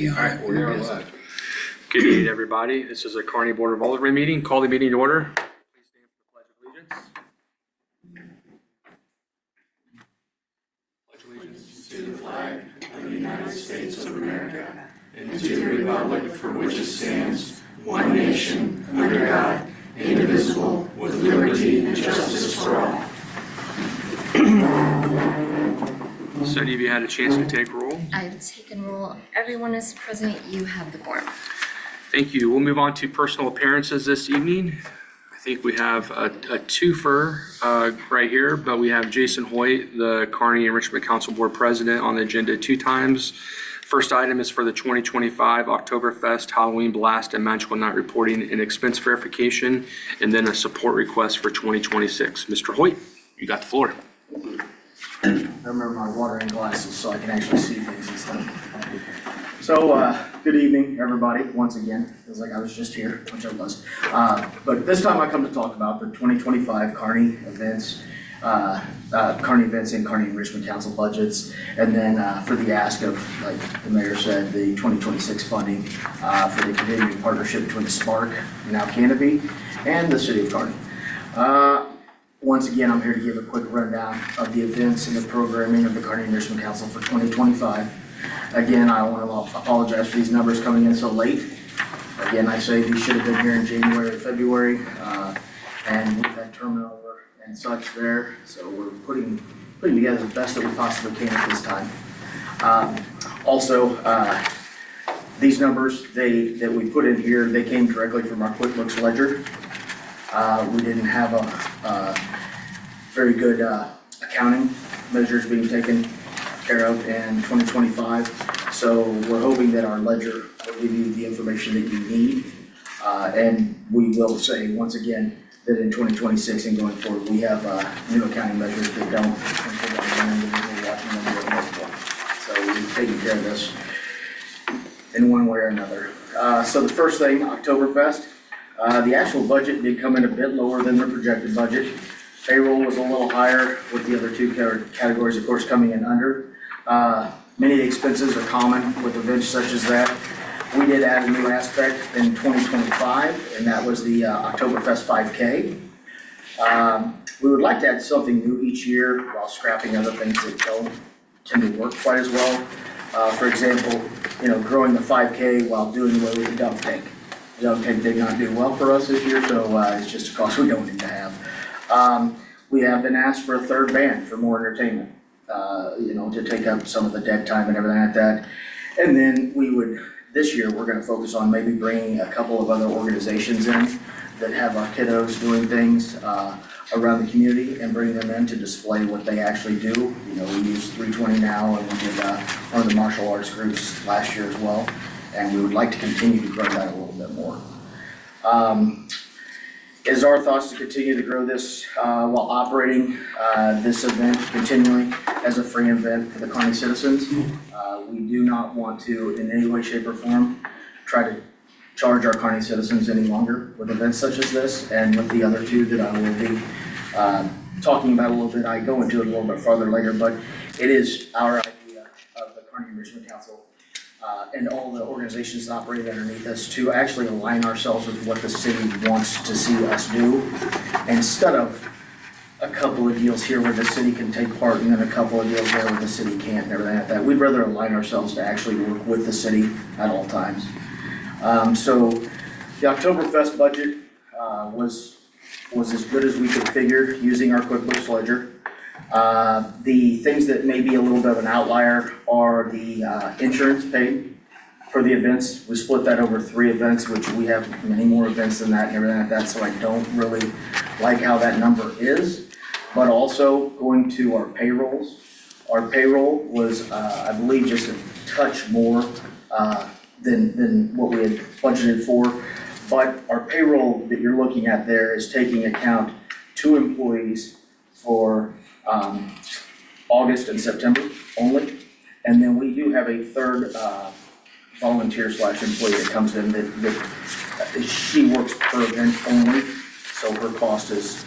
All right, we are live. Good evening, everybody. This is a Kearney Board of Aldermen meeting. Call the meeting to order. Please stand for the Pledge of Allegiance. Pledge allegiance to the flag of the United States of America and to the republic for which it stands, one nation, under God, indivisible, with liberty and justice for all. So, have you had a chance to take roll? I've taken roll. Everyone is present. You have the quorum. Thank you. We'll move on to personal appearances this evening. I think we have a twofer right here, but we have Jason Hoyt, the Kearney and Richmond Council Board President, on the agenda 2 times. First item is for the 2025 Oktoberfest Halloween Blast and Magical Night reporting and expense verification, and then a support request for 2026. Mr. Hoyt, you got the floor. I remember my watering glasses so I can actually see things and stuff. So, good evening, everybody, once again. Feels like I was just here, which I was. But this time I come to talk about the 2025 Kearney events, Kearney events and Kearney and Richmond Council budgets. And then for the ask of, like the mayor said, the 2026 funding for the continuing partnership between the Spark, now Canopy, and the city of Kearney. Once again, I'm here to give a quick rundown of the events and the programming of the Kearney and Richmond Council for 2025. Again, I want to apologize for these numbers coming in so late. Again, I say these should have been here in January or February, and we've had turnover and such there. So we're putting together the best that we possibly can at this time. Also, these numbers that we put in here, they came directly from our QuickBooks ledger. We didn't have a very good accounting measures being taken care of in 2025. So we're hoping that our ledger will give you the information that you need. And we will say once again that in 2026 and going forward, we have new accounting measures that don't include one individual watching them do multiple. So we've taken care of this in one way or another. So the first thing, Oktoberfest. The actual budget did come in a bit lower than the projected budget. Payroll was a little higher with the other two categories, of course, coming in under. Many of the expenses are common with events such as that. We did add a new aspect in 2025, and that was the Oktoberfest 5K. We would like to add something new each year while scrapping other things that don't tend to work quite as well. For example, growing the 5K while doing away with the dump tank. Dump tank did not do well for us this year, so it's just a cost we don't need to have. We have been asked for a third band for more entertainment, to take up some of the deck time and everything like that. And then this year, we're gonna focus on maybe bringing a couple of other organizations in that have our kiddos doing things around the community and bring them in to display what they actually do. We use 320 now, and we did one of the martial arts groups last year as well. And we would like to continue to grow that a little bit more. It is our thoughts to continue to grow this while operating this event continually as a free event for the Kearney citizens. We do not want to, in any way, shape, or form, try to charge our Kearney citizens any longer with events such as this, and with the other two that I will be talking about a little bit. I go into it a little bit farther later, but it is our idea of the Kearney and Richmond Council and all the organizations that operate underneath us to actually align ourselves with what the city wants to see us do, instead of a couple of deals here where the city can take part and then a couple of deals there where the city can't and everything like that. We'd rather align ourselves to actually work with the city at all times. So the Oktoberfest budget was as good as we could figure using our QuickBooks ledger. The things that may be a little bit of an outlier are the insurance paid for the events. We split that over 3 events, which we have many more events than that and everything like that, so I don't really like how that number is. But also going to our payrolls. Our payroll was, I believe, just a touch more than what we had budgeted for. But our payroll that you're looking at there is taking account 2 employees for August and September only. And then we do have a third volunteer/employee that comes in that she works per event only, so her cost is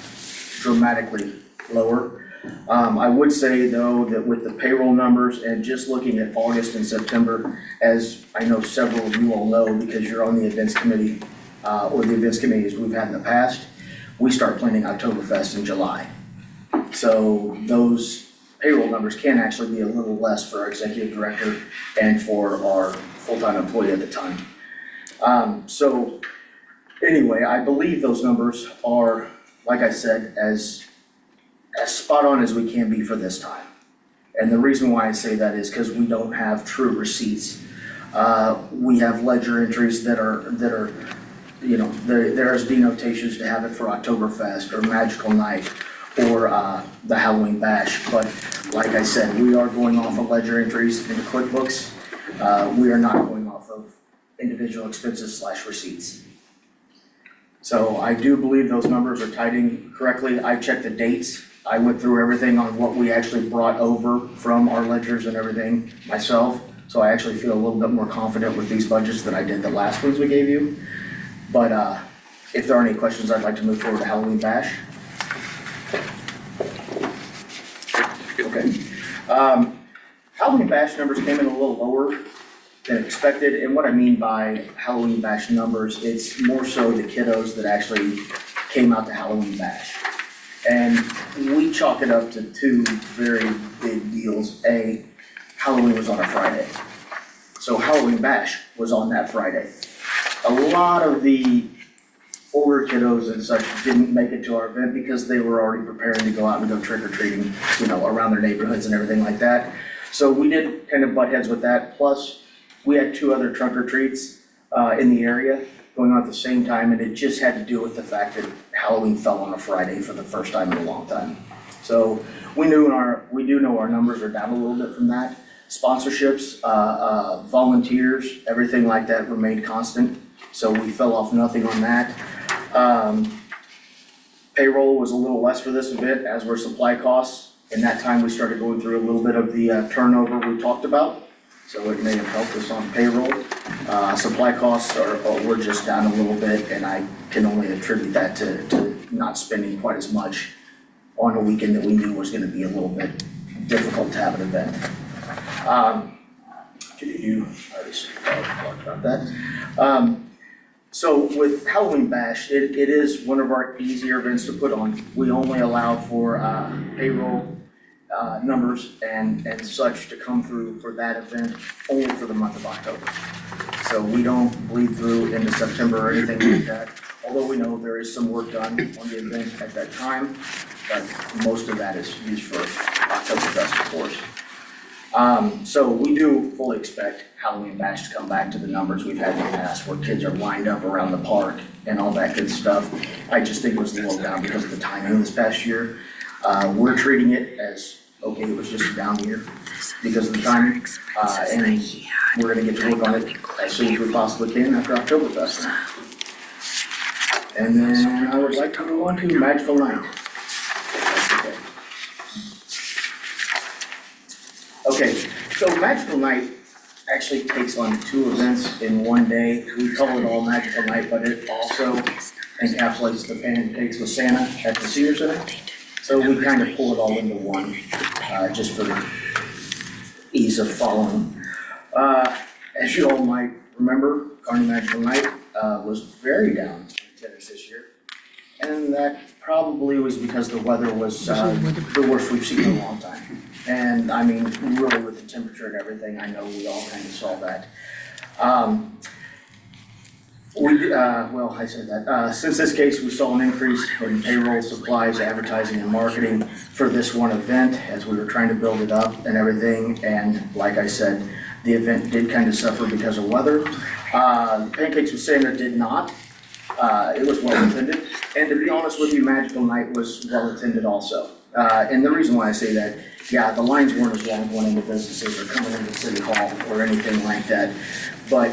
dramatically lower. I would say though that with the payroll numbers and just looking at August and September, as I know several of you all know because you're on the events committee, or the events committees we've had in the past, we start planning Oktoberfest in July. So those payroll numbers can actually be a little less for our executive director and for our full-time employee at the time. So anyway, I believe those numbers are, like I said, as spot on as we can be for this time. And the reason why I say that is because we don't have true receipts. We have ledger entries that are, you know, there's denotations to have it for Oktoberfest or Magical Night or the Halloween Bash. But like I said, we are going off of ledger entries into QuickBooks. We are not going off of individual expenses / receipts. So I do believe those numbers are tied in correctly. I checked the dates. I went through everything on what we actually brought over from our ledgers and everything myself. So I actually feel a little bit more confident with these budgets than I did the last ones we gave you. But if there are any questions, I'd like to move forward to Halloween Bash. Okay. Halloween Bash numbers came in a little lower than expected, and what I mean by Halloween Bash numbers, it's more so the kiddos that actually came out to Halloween Bash. And we chalk it up to two very big deals. A, Halloween was on a Friday. So Halloween Bash was on that Friday. A lot of the older kiddos and such didn't make it to our event because they were already preparing to go out and go trick-or-treating, you know, around their neighborhoods and everything like that. So we did kind of butt heads with that. Plus, we had two other trunk-or-treats in the area going on at the same time, and it just had to do with the fact that Halloween fell on a Friday for the first time in a long time. So we do know our numbers are down a little bit from that. Sponsorships, volunteers, everything like that remained constant. So we fell off nothing on that. Payroll was a little less for this event, as were supply costs. In that time, we started going through a little bit of the turnover we talked about. So it may have helped us on payroll. Supply costs were just down a little bit, and I can only attribute that to not spending quite as much on a weekend that we knew was gonna be a little bit difficult to have an event. You already talked about that. So with Halloween Bash, it is one of our easier events to put on. We only allow for payroll numbers and such to come through for that event only for the month of October. So we don't bleed through into September or anything like that. Although we know there is some work done on the event at that time, but most of that is used for Oktoberfest, of course. So we do fully expect Halloween Bash to come back to the numbers we've had in the past where kids are lined up around the park and all that good stuff. I just think it was a little down because of the timing this past year. We're treating it as, okay, it was just a down year because of the timing. And we're gonna get to work on it as soon as we possibly can after Oktoberfest. And then I would like to move on to Magical Night. Okay, so Magical Night actually takes on two events in one day. We call it all Magical Night, but it also encapsulates the Pancakes with Santa at the Senior Center. So we kind of pull it all into one, just for the ease of following. As you all might remember, Kearney Magical Night was very down in attendance this year. And that probably was because the weather was the worst we've seen in a long time. And I mean, really with the temperature and everything, I know we all kind of saw that. I said that. Since this case, we saw an increase in payroll, supplies, advertising, and marketing for this one event as we were trying to build it up and everything. And like I said, the event did kind of suffer because of weather. Pancakes with Santa did not. It was well attended. And to be honest with you, Magical Night was well attended also. And the reason why I say that, yeah, the lines weren't as long going into businesses or coming into City Hall or anything like that, but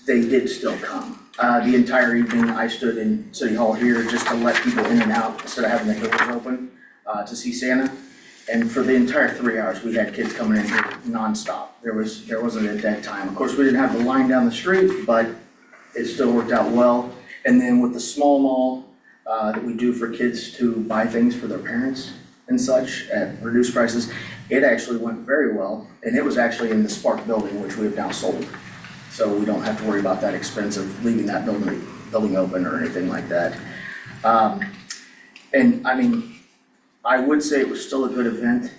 they did still come. The entire evening I stood in City Hall here just to let people in and out instead of having the doors open to see Santa. And for the entire 3 hours, we had kids coming in here nonstop. There wasn't a dead time. Of course, we didn't have the line down the street, but it still worked out well. And then with the small mall, that we do for kids to buy things for their parents and such at reduced prices. It actually went very well, and it was actually in the Spark building, which we have now sold. So we don't have to worry about that expense of leaving that building open or anything like that. And I mean, I would say it was still a good event.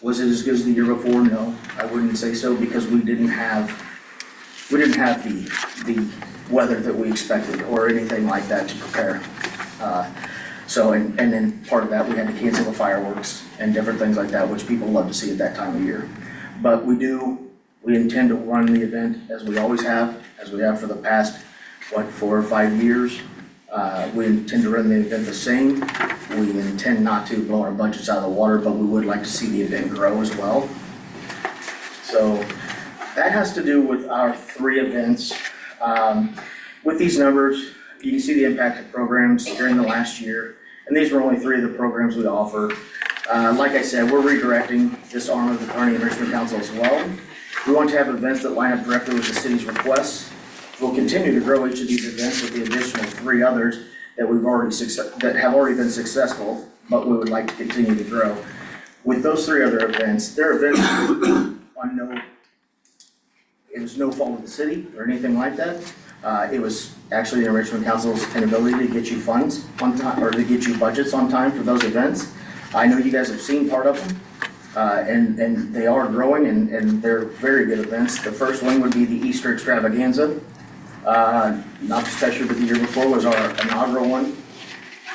Was it as good as the year before? No, I wouldn't say so, because we didn't have the weather that we expected or anything like that to prepare. So, and then part of that, we had to cancel the fireworks and different things like that, which people love to see at that time of year. But we intend to run the event as we always have, as we have for the past, 4 or 5 years. We intend to run the event the same. We intend not to blow our budgets out of the water, but we would like to see the event grow as well. So that has to do with our 3 events. With these numbers, you can see the impact of programs during the last year, and these were only 3 of the programs we offer. Like I said, we're redirecting this arm of the Kearney and Richmond Council as well. We want to have events that line up directly with the city's requests. We'll continue to grow each of these events with the additional 3 others that have already been successful, but we would like to continue to grow. With those 3 other events, they're events it was no fault of the city or anything like that. It was actually the Richmond Council's inability to get you funds on time, or to get you budgets on time for those events. I know you guys have seen part of them, and they are growing, and they're very good events. The first one would be the Easter Extravaganza. Not this past year, but the year before was our inaugural one.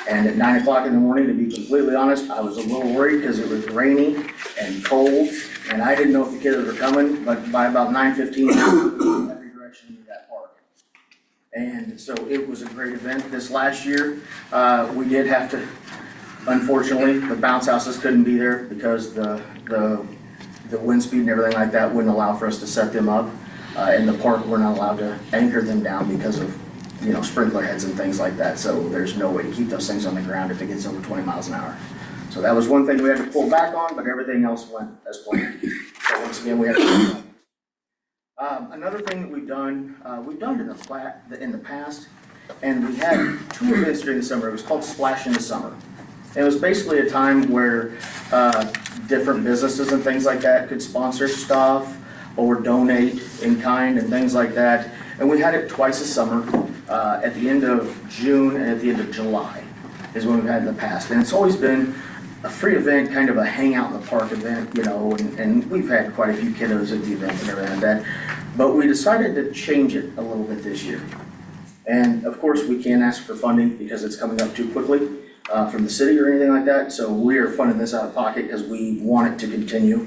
And at 9 o'clock in the morning, to be completely honest, I was a little worried because it was rainy and cold, and I didn't know if the kids were coming, but by about 9:15, in every direction in that park. And so it was a great event. This last year, we did have to, unfortunately, the bounce houses couldn't be there because the wind speed and everything like that wouldn't allow for us to set them up. In the park, we're not allowed to anchor them down because of, sprinkler heads and things like that. So there's no way to keep those things on the ground if it gets over 20 miles an hour. So that was one thing we had to pull back on, but everything else went as planned. So once again, we have to. Another thing that we've done it in the past, and we had 2 events during the summer. It was called Splash in the Summer. And it was basically a time where different businesses and things like that could sponsor stuff or donate in kind and things like that. And we had it twice a summer, at the end of June and at the end of July is when we've had in the past. And it's always been a free event, kind of a hangout in the park event, and we've had quite a few kiddos at the event and everything like that. But we decided to change it a little bit this year. And of course, we can't ask for funding because it's coming up too quickly from the city or anything like that. So we are funding this out of pocket because we want it to continue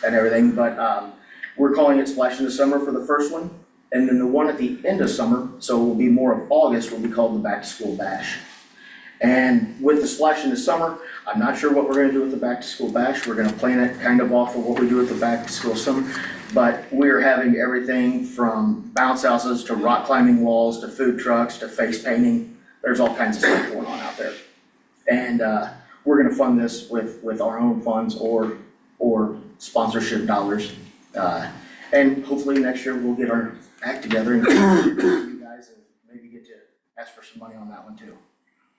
and everything. But we're calling it Splash in the Summer for the first one. And then the one at the end of summer, so it will be more of August, will be called the Back to School Bash. And with the Splash in the Summer, I'm not sure what we're gonna do with the Back to School Bash. We're gonna plan it kind of off of what we do with the Back to School Summer. But we're having everything from bounce houses to rock climbing walls to food trucks to face painting. There's all kinds of stuff going on out there. And we're gonna fund this with our own funds or sponsorship dollars. And hopefully next year we'll get our act together and you guys and maybe get to ask for some money on that one too.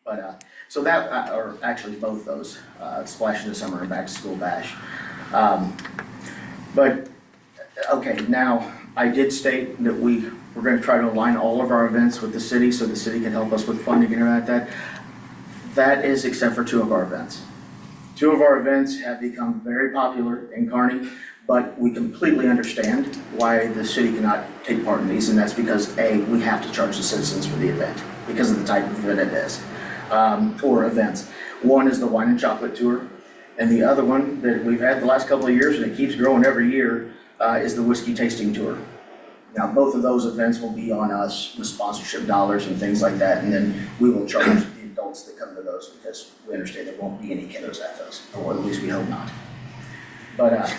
But so that, or actually both those, Splash in the Summer and Back to School Bash. But okay, now I did state that we're going to try to align all of our events with the city so the city can help us with funding and everything like that. That is except for 2 of our events. 2 of our events have become very popular in Kearney. But we completely understand why the city cannot take part in these, and that's because A, we have to charge the citizens for the event because of the type of event it is, or events. One is the Wine and Chocolate Tour, and the other one that we've had the last couple of years, and it keeps growing every year, is the Whiskey Tasting Tour. Now, both of those events will be on us with sponsorship dollars and things like that, and then we will charge the adults that come to those because we understand there won't be any kiddos at those, or at least we hope not. But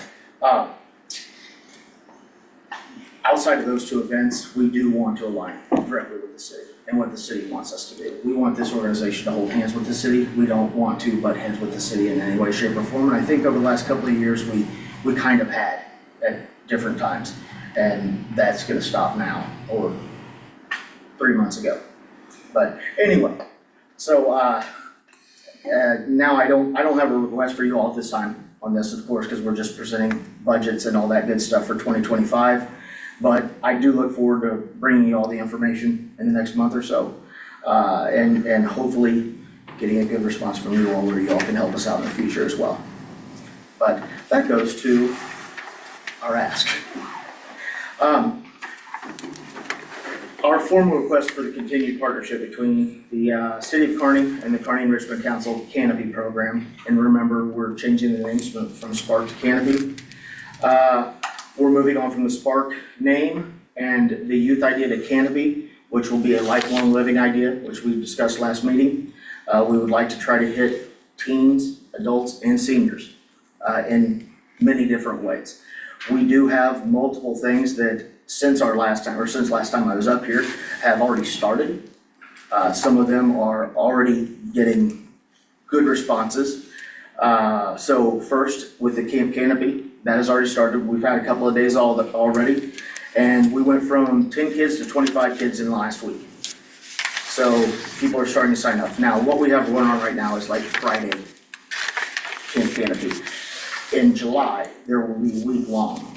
outside of those 2 events, we do want to align directly with the city and what the city wants us to do. We want this organization to hold hands with the city. We don't want to butt heads with the city in any way, shape, or form. And I think over the last couple of years, we kind of had at different times. And that's gonna stop now, or 3 months ago. But anyway, Now I don't have a request for you all at this time on this, of course, because we're just presenting budgets and all that good stuff for 2025. But I do look forward to bringing you all the information in the next month or so. And hopefully getting a good response from you all where you all can help us out in the future as well. But that goes to our ask. Our formal request for the continued partnership between the City of Kearney and the Kearney Enrichment Council Canopy Program. And remember, we're changing the names from Spark to Canopy. We're moving on from the Spark name and the youth idea to Canopy, which will be a lifelong living idea, which we discussed last meeting. We would like to try to hit teens, adults, and seniors in many different ways. We do have multiple things that since last time I was up here, have already started. Some of them are already getting good responses. So first, with the Camp Canopy, that has already started. We've had a couple of days already, and we went from 10 kids to 25 kids in the last week. So people are starting to sign up. Now, what we have going on right now is like Friday Camp Canopy. In July, there will be week-long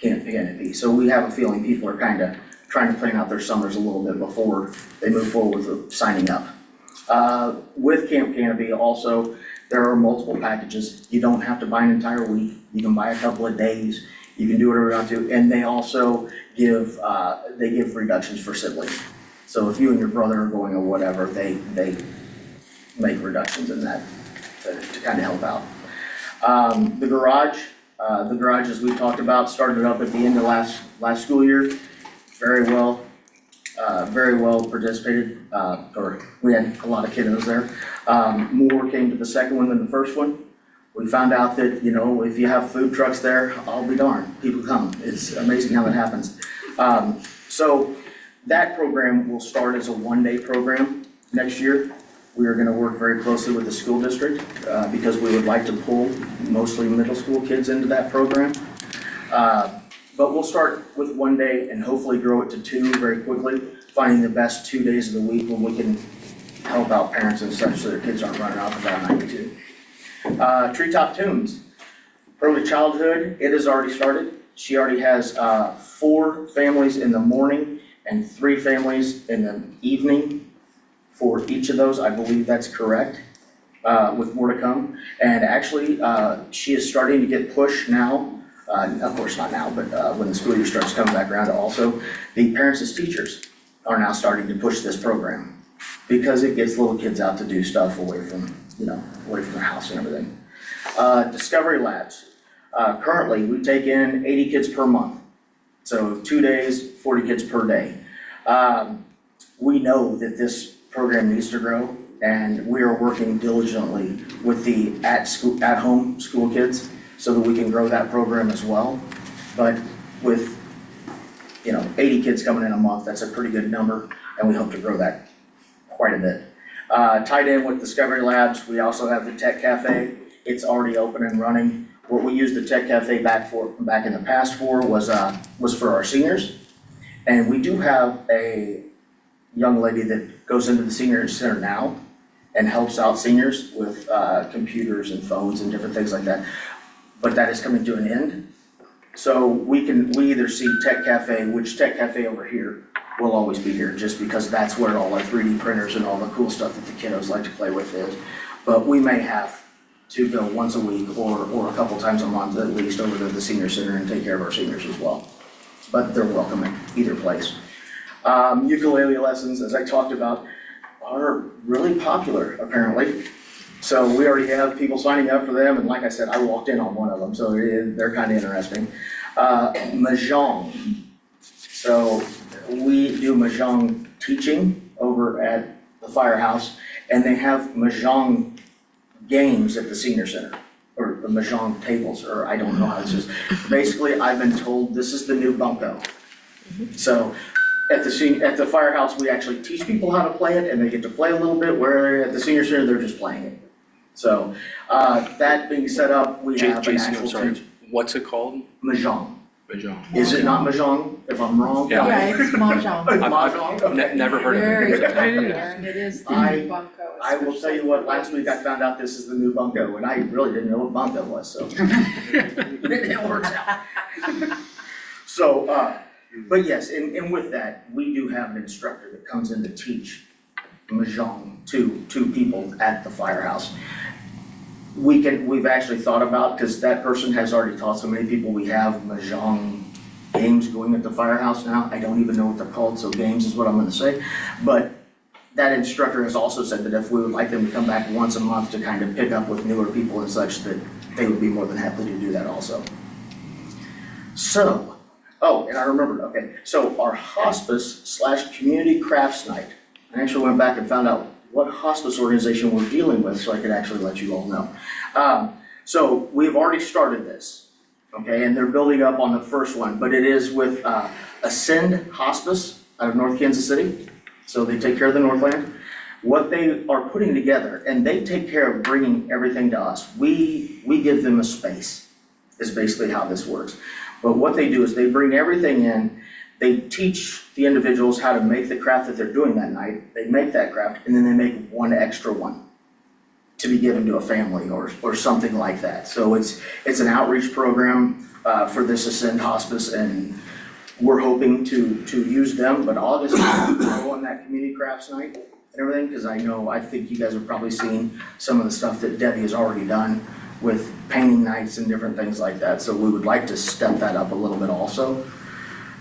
Camp Canopy. So we have a feeling people are kind of trying to plan out their summers a little bit before they move forward with signing up. With Camp Canopy also, there are multiple packages. You don't have to buy an entire week. You can buy a couple of days. You can do whatever you want to. And they also give reductions for siblings. So if you and your brother are going or whatever, they make reductions in that to kind of help out. The garage, as we talked about, started up at the end of last school year. Very well participated, or we had a lot of kiddos there. More came to the second one than the first one. We found out that, if you have food trucks there, I'll be darned, people come. It's amazing how that happens. So that program will start as a one-day program next year. We are going to work very closely with the school district because we would like to pull mostly middle school kids into that program. But we'll start with one day and hopefully grow it to two very quickly, finding the best 2 days of the week when we can help out parents and such so their kids aren't running off about 92. Treetop Tunes, early childhood, it has already started. She already has 4 families in the morning and 3 families in the evening for each of those. I believe that's correct, with more to come. And actually, she is starting to get pushed now. Of course not now, but when the school year starts coming back around also, the parents as teachers are now starting to push this program because it gets little kids out to do stuff away from their house and everything. Discovery Labs. Currently, we take in 80 kids per month. So 2 days, 40 kids per day. We know that this program needs to grow, and we are working diligently with the at-home school kids so that we can grow that program as well. But with 80 kids coming in a month, that's a pretty good number, and we hope to grow that quite a bit. Tied in with Discovery Labs, we also have the Tech Cafe. It's already open and running. What we used the Tech Cafe back in the past for was for our seniors. And we do have a young lady that goes into the senior center now and helps out seniors with computers and phones and different things like that. But that is coming to an end. So we either see Tech Cafe, which Tech Cafe over here will always be here just because that's where all our 3D printers and all the cool stuff that the kiddos like to play with is. But we may have to go once a week or a couple times a month at least over to the senior center and take care of our seniors as well. But they're welcome at either place. Ukulele lessons, as I talked about, are really popular apparently. So we already have people signing up for them, and like I said, I walked in on one of them, so they're kind of interesting. Mahjong. So we do Mahjong teaching over at the firehouse, and they have Mahjong games at the senior center, or the Mahjong tables, or I don't know how this is. Basically, I've been told this is the new bunco. So at the firehouse, we actually teach people how to play it, and they get to play a little bit, where at the senior center, they're just playing it. So that being set up, we have an Jason, actual I'm sorry, teach. what's it called? Mahjong. Mahjong. Is it not Mahjong? if I'm wrong. Yeah. Yeah, it's mahjong. Mahjong, okay. Never heard of Very it. popular, and it is the new bunko. I will tell you what, last week I found out this is the new bunko, and I really didn't know what bunko was, so. It works out. So, but yes, and with that, we do have an instructor that comes in to teach mahjong to people at the firehouse. We've actually thought about, because that person has already taught so many people, we have mahjong games going at the firehouse now. I don't even know what they're called, so games is what I'm gonna say. But that instructor has also said that if we would like them to come back once a month to kind of pick up with newer people and such, that they would be more than happy to do that also. So, oh, and I remembered, okay, so our hospice/community crafts night, I actually went back and found out what hospice organization we're dealing with so I could actually let you all know. So we've already started this, okay, and they're building up on the first one, but it is with Ascend Hospice out of North Kansas City. So they take care of the Northland. What they are putting together, and they take care of bringing everything to us. We give them a space, is basically how this works. But what they do is they bring everything in, they teach the individuals how to make the craft that they're doing that night. They make that craft, and then they make one extra one to be given to a family or something like that. So it's an outreach program for this Ascend Hospice, and we're hoping to use them, but August, we'll go on that community crafts night and everything, because I think you guys have probably seen some of the stuff that Debbie has already done with painting nights and different things like that. So we would like to step that up a little bit also.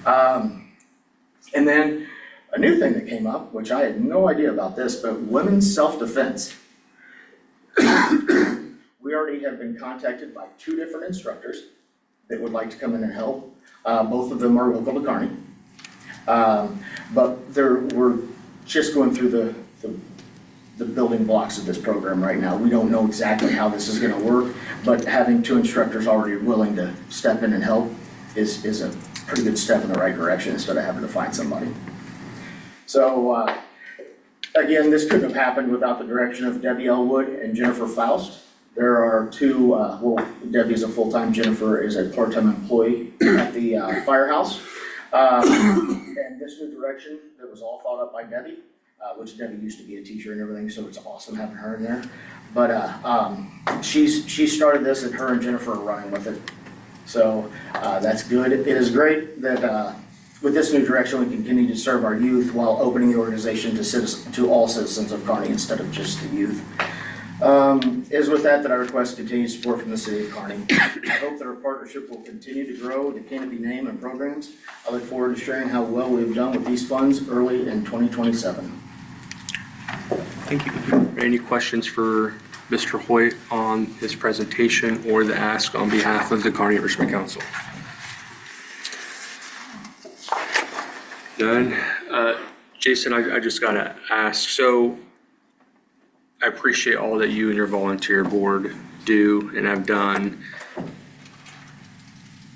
And then a new thing that came up, which I had no idea about this, but women's self-defense. We already have been contacted by 2 different instructors that would like to come in and help. Both of them are local to Kearney. But we're just going through the building blocks of this program right now. We don't know exactly how this is gonna work, but having 2 instructors already willing to step in and help is a pretty good step in the right direction instead of having to find somebody. So, again, this couldn't have happened without the direction of Debbie Elwood and Jennifer Faust. There are 2, well, Debbie's a full-time, Jennifer is a part-time employee at the firehouse. And this new direction that was all thought up by Debbie, which Debbie used to be a teacher and everything, so it's awesome having her in there. But she started this, and her and Jennifer are running with it. So that's good. It is great that with this new direction, we can continue to serve our youth while opening the organization to all citizens of Kearney instead of just the youth. It is with that I request continued support from the city of Kearney. I hope that our partnership will continue to grow the Canopy name and programs. I look forward to sharing how well we've done with these funds early in 2027. Thank you. Any questions for Mr. Hoyt on his presentation or the ask on behalf of the Kearney Richmond Council? None. Jason, I just gotta ask, so I appreciate all that you and your volunteer board do and have done.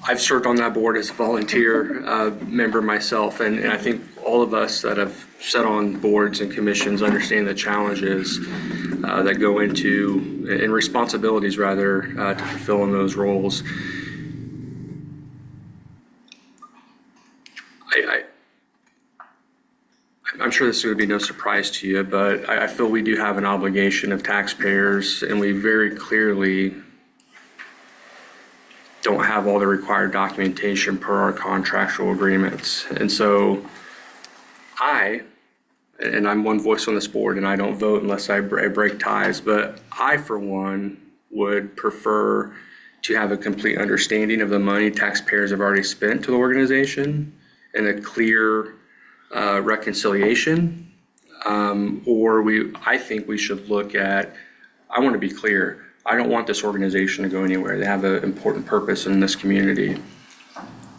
I've served on that board as a volunteer member myself, and I think all of us that have sat on boards and commissions understand the challenges that go into, and responsibilities rather, to fulfilling those roles. I'm sure this is going to be no surprise to you, but I feel we do have an obligation of taxpayers, and we very clearly don't have all the required documentation per our contractual agreements. And so and I'm one voice on this board, and I don't vote unless I break ties, but I, for one, would prefer to have a complete understanding of the money taxpayers have already spent to the organization and a clear reconciliation, I think we should look at, I want to be clear, I don't want this organization to go anywhere. They have an important purpose in this community.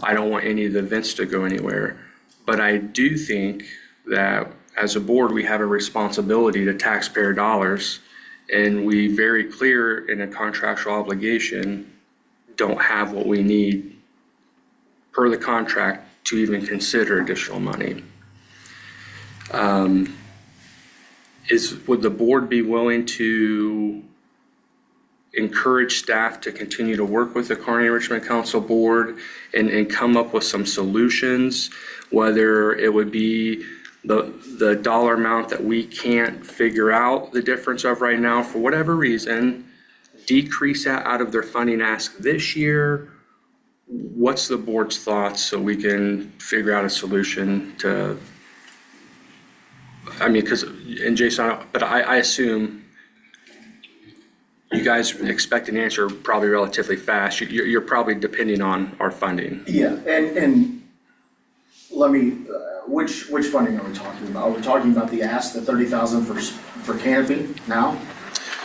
I don't want any of the events to go anywhere, but I do think that as a board, we have a responsibility to taxpayer dollars, and we very clear in a contractual obligation don't have what we need per the contract to even consider additional money. Would the board be willing to encourage staff to continue to work with the Kearney and Richmond Council Board and come up with some solutions, whether it would be the dollar amount that we can't figure out the difference of right now for whatever reason, decrease that out of their funding ask this year. What's the board's thoughts so we can figure out a solution to, I mean, because, and Jason, but I assume you guys expect an answer probably relatively fast. You're probably depending on our funding. Yeah, and let me, which funding are we talking about? Are we talking about the ask, the 30,000 for canopy now?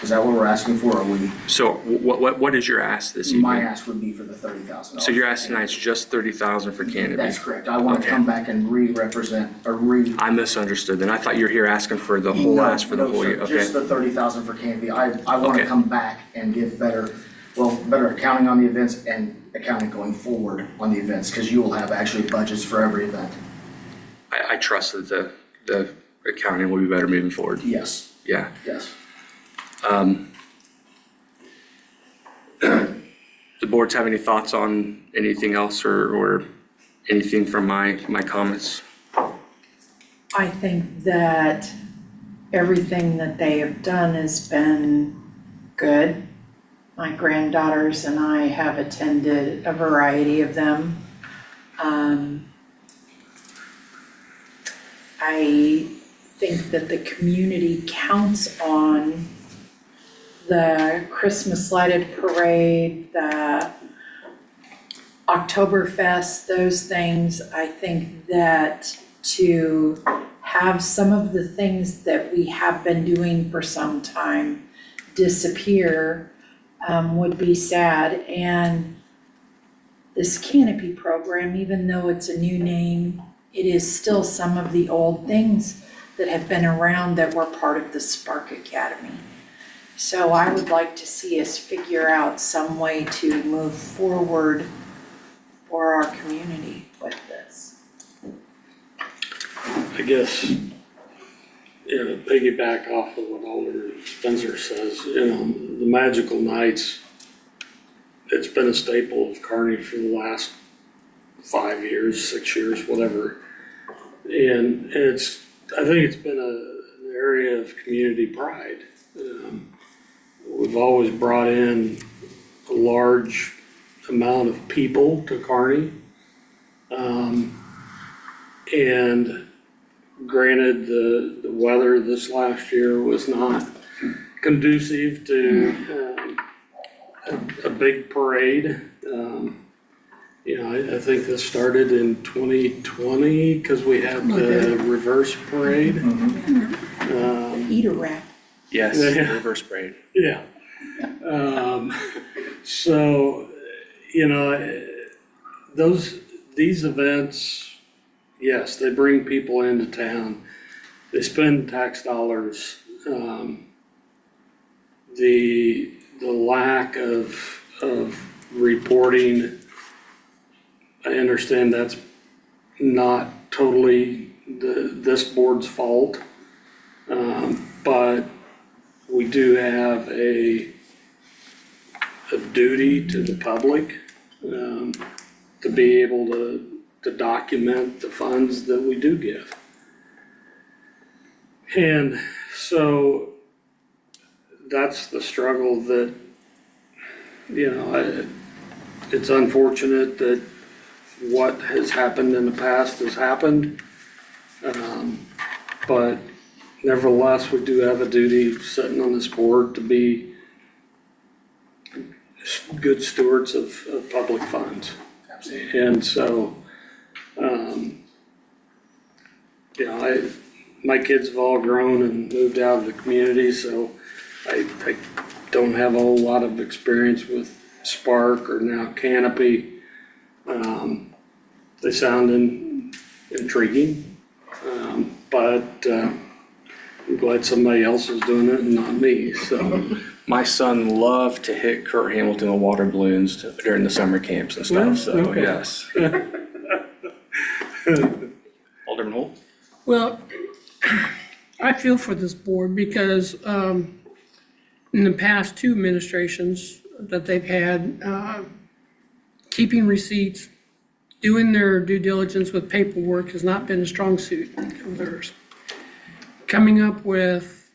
Is that what we're asking for, or are we? So what is your ask this evening? My ask would be for the $30,000. So your ask tonight's just 30,000 for canopy? That's correct. I want to Okay. come back and re-represent, or I misunderstood then. I thought you were here asking for the whole ask for the whole year. No, Okay. just the 30,000 for canopy. I want to Okay. come back and give better accounting on the events and accounting going forward on the events, because you will have actually budgets for every event. I trust that the accounting will be better moving forward. Yes, Yeah. yes. The boards have any thoughts on anything else or anything from my comments? I think that everything that they have done has been good. My granddaughters and I have attended a variety of them. I think that the community counts on the Christmas lighted parade, the Oktoberfest, those things. I think that to have some of the things that we have been doing for some time disappear would be sad. And this canopy program, even though it's a new name, it is still some of the old things that have been around that were part of the Spark Academy. So I would like to see us figure out some way to move forward for our community with this. I guess, to piggyback off of what Alderman Spencer says, the Magical Nights, it's been a staple of Kearney for the last 5 years, 6 years, whatever. And I think it's been an area of community pride. We've always brought in a large amount of people to Kearney. And granted, the weather this last year was not conducive to a big parade. I think this started in 2020 because we had the reverse parade. Eat a rat. Yes, Yeah. reverse parade. Yeah. So, these events, yes, they bring people into town. They spend tax dollars. The lack of reporting, I understand that's not totally this board's fault. But we do have a duty to the public, to be able to document the funds that we do give. And so that's the struggle that, it's unfortunate that what has happened in the past has happened. But nevertheless, we do have a duty sitting on this board to be good stewards of public funds. Absolutely. And so, my kids have all grown and moved out of the community, so I don't have a whole lot of experience with Spark or now Canopy. They sound intriguing, but I'm glad somebody else is doing it and not me, so. My son loved to hit Kurt Hamilton with water balloons during the summer camps and stuff, so Okay. yes. Alderman Holt? Well, I feel for this board because in the past two administrations that they've had, keeping receipts, doing their due diligence with paperwork has not been a strong suit of theirs. Coming up with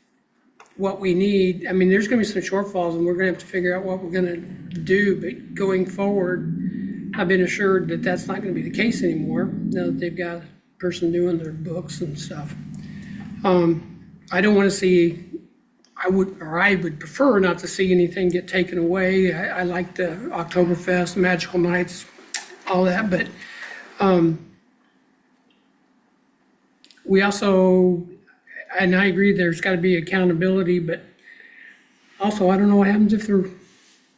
what we need, I mean, there's gonna be some shortfalls and we're gonna have to figure out what we're gonna do, but going forward, I've been assured that that's not gonna be the case anymore, now that they've got a person doing their books and stuff. I don't wanna see, I would prefer not to see anything get taken away. I like the Oktoberfest, Magical Nights, all that, but we also, and I agree, there's gotta be accountability, but also, I don't know what happens if they're,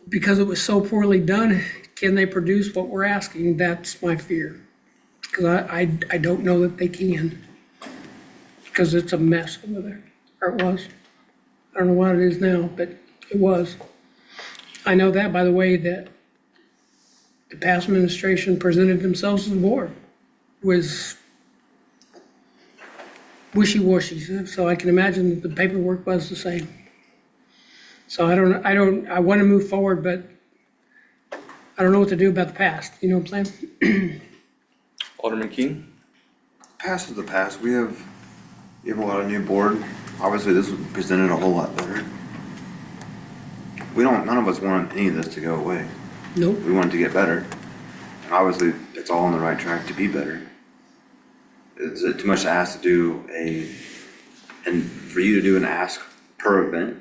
because it was so poorly done, can they produce what we're asking? That's my fear. Because I don't know that they can. Because it's a mess over there, or it was. I don't know what it is now, but it was. I know that by the way that the past administration presented themselves as a board was wishy-washy, so I can imagine the paperwork was the same. So I want to move forward, but I don't know what to do about the past, you know what I'm saying? Alderman Keene? Past is the past. We have a lot of new board. Obviously, this was presented a whole lot better. None of us want any of this to go away. Nope. We want it to get better. And obviously, it's all on the right track to be better. Is it too much to ask to do and for you to do an ask per event?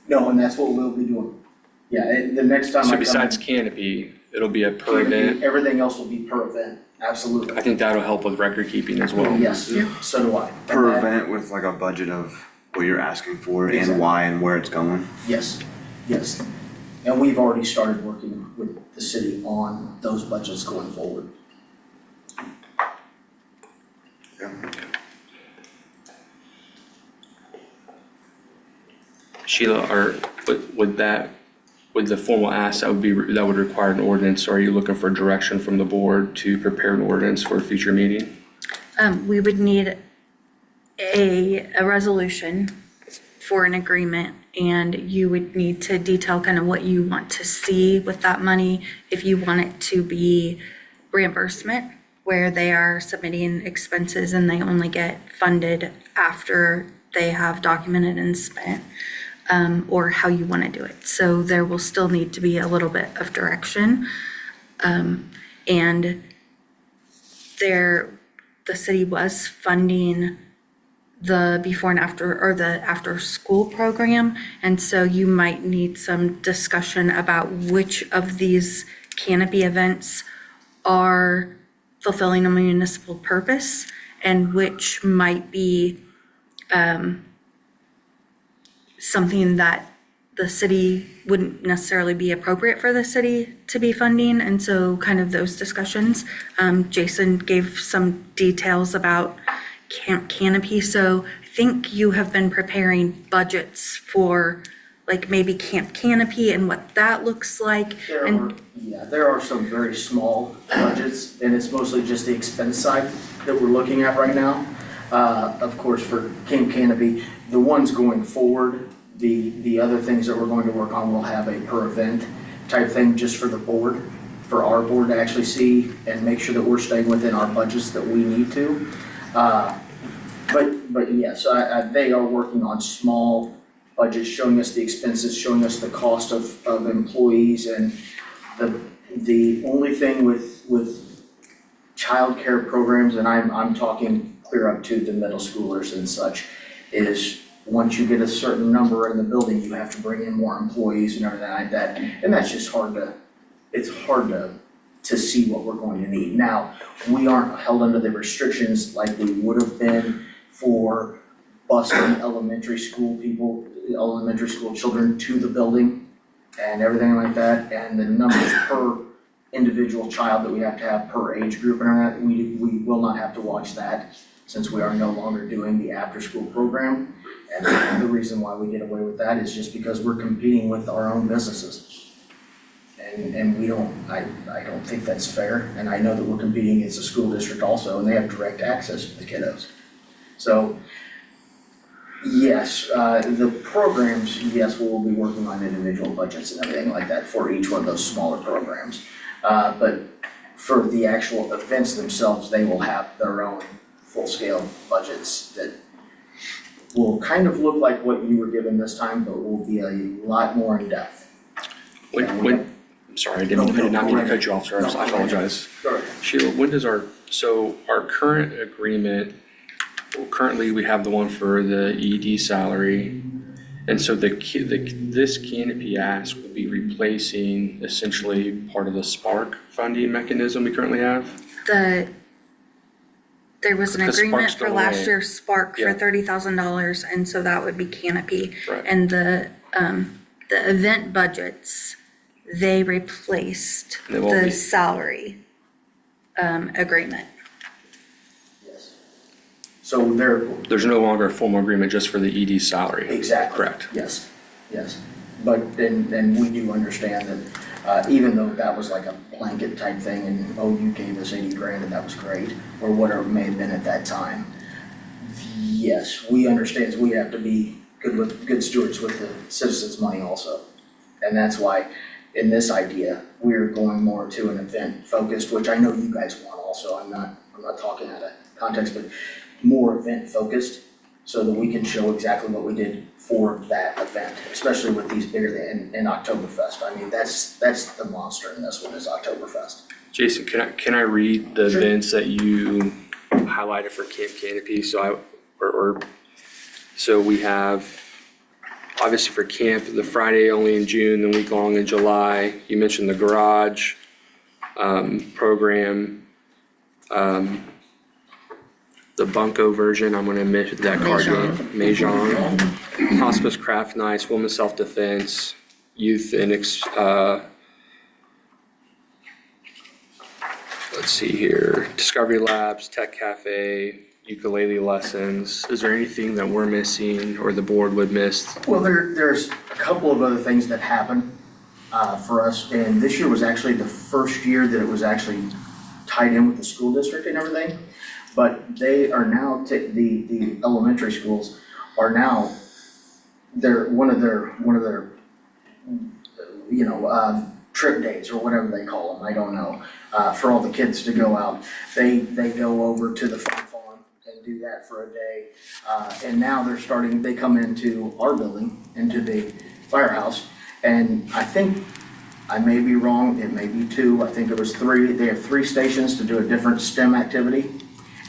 No, and that's what we'll be doing. Yeah, the next time I So come. besides canopy, it'll be a per event. Everything else will be per event, absolutely. I think that'll help with record keeping as well. Yes, so do I. Per And that- event with like a budget of what you're asking for Exactly. and why and where it's going? Yes, yes. And we've already started working with the city on those budgets going forward. Yeah. Sheila, or would the formal ask, that would require an ordinance, or are you looking for direction from the board to prepare an ordinance for a future meeting? We would need a resolution for an agreement, and you would need to detail kind of what you want to see with that money. If you want it to be reimbursement, where they are submitting expenses and they only get funded after they have documented and spent, or how you want to do it. So there will still need to be a little bit of direction. And the city was funding the before and after, or the after school program. And so you might need some discussion about which of these canopy events are fulfilling a municipal purpose and which might be something that the city wouldn't necessarily be appropriate for the city to be funding. And so kind of those discussions. Jason gave some details about Camp Canopy. So I think you have been preparing budgets for like maybe Camp Canopy and what that looks like. There are some very small budgets, and it's mostly just the expense side that we're looking at right now. Of course, for Camp Canopy, the ones going forward, the other things that we're going to work on will have a per event type thing just for the board, for our board to actually see and make sure that we're staying within our budgets that we need to. But yes, they are working on small budgets, showing us the expenses, showing us the cost of employees, and the only thing with childcare programs, and I'm talking clear up to the middle schoolers and such, is once you get a certain number in the building, you have to bring in more employees and everything like that, and that's just hard to see what we're going to need. Now, we aren't held under the restrictions like we would have been for busing elementary school children to the building and everything like that, and the numbers per individual child that we have to have per age group and all that, we will not have to watch that since we are no longer doing the after-school program. And the reason why we get away with that is just because we're competing with our own businesses. And I don't think that's fair, and I know that we're competing against the school district also, and they have direct access to the kiddos. So Yes, the programs, yes, we will be working on individual budgets and everything like that for each one of those smaller programs. But for the actual events themselves, they will have their own full-scale budgets that will kind of look like what you were given this time, but will be a lot more in-depth. I'm sorry, I did not mean to cut you off, sir, I apologize. Sheila, when does our current agreement, well, currently we have the one for the ED salary. And so this canopy ask will be replacing essentially part of the Spark funding mechanism we currently have? There was an Because agreement Spark's for still last away. year's Spark Yeah. for $30,000, and so that would be canopy. Right. And the event budgets, they replaced They won't the be. salary agreement. Yes. So they're, There's no longer a formal agreement just for the ED salary? exactly. Correct. Yes, yes. But then we do understand that even though that was like a blanket type thing and, oh, you gave us 80 grand and that was great, or whatever it may have been at that time. Yes, we understand we have to be good stewards with the citizens' money also. And that's why in this idea, we're going more to an event focused, which I know you guys want also. I'm not talking out of context, but more event focused so that we can show exactly what we did for that event, especially with these bigger and Oktoberfest. I mean, that's the monster in this one is Oktoberfest. Jason, can I read the Sure. events that you highlighted for Camp Canopy? So we have, obviously for camp, the Friday only in June, the week long in July. You mentioned the garage program. The Bunko version, I'm gonna admit that card game, Mahjong. Hospice craft nights, women's self-defense, youth and let's see here, Discovery Labs, Tech Cafe, ukulele lessons. Is there anything that we're missing or the board would miss? Well, there's a couple of other things that happened for us, and this year was actually the first year that it was actually tied in with the school district and everything. But they are now, the elementary schools are now, one of their trip days or whatever they call them, I don't know, for all the kids to go out. They go over to the fun farm and do that for a day. And now they come into our building, into the firehouse, and I think, I may be wrong, it may be 2, I think it was 3. They have 3 stations to do a different STEM activity.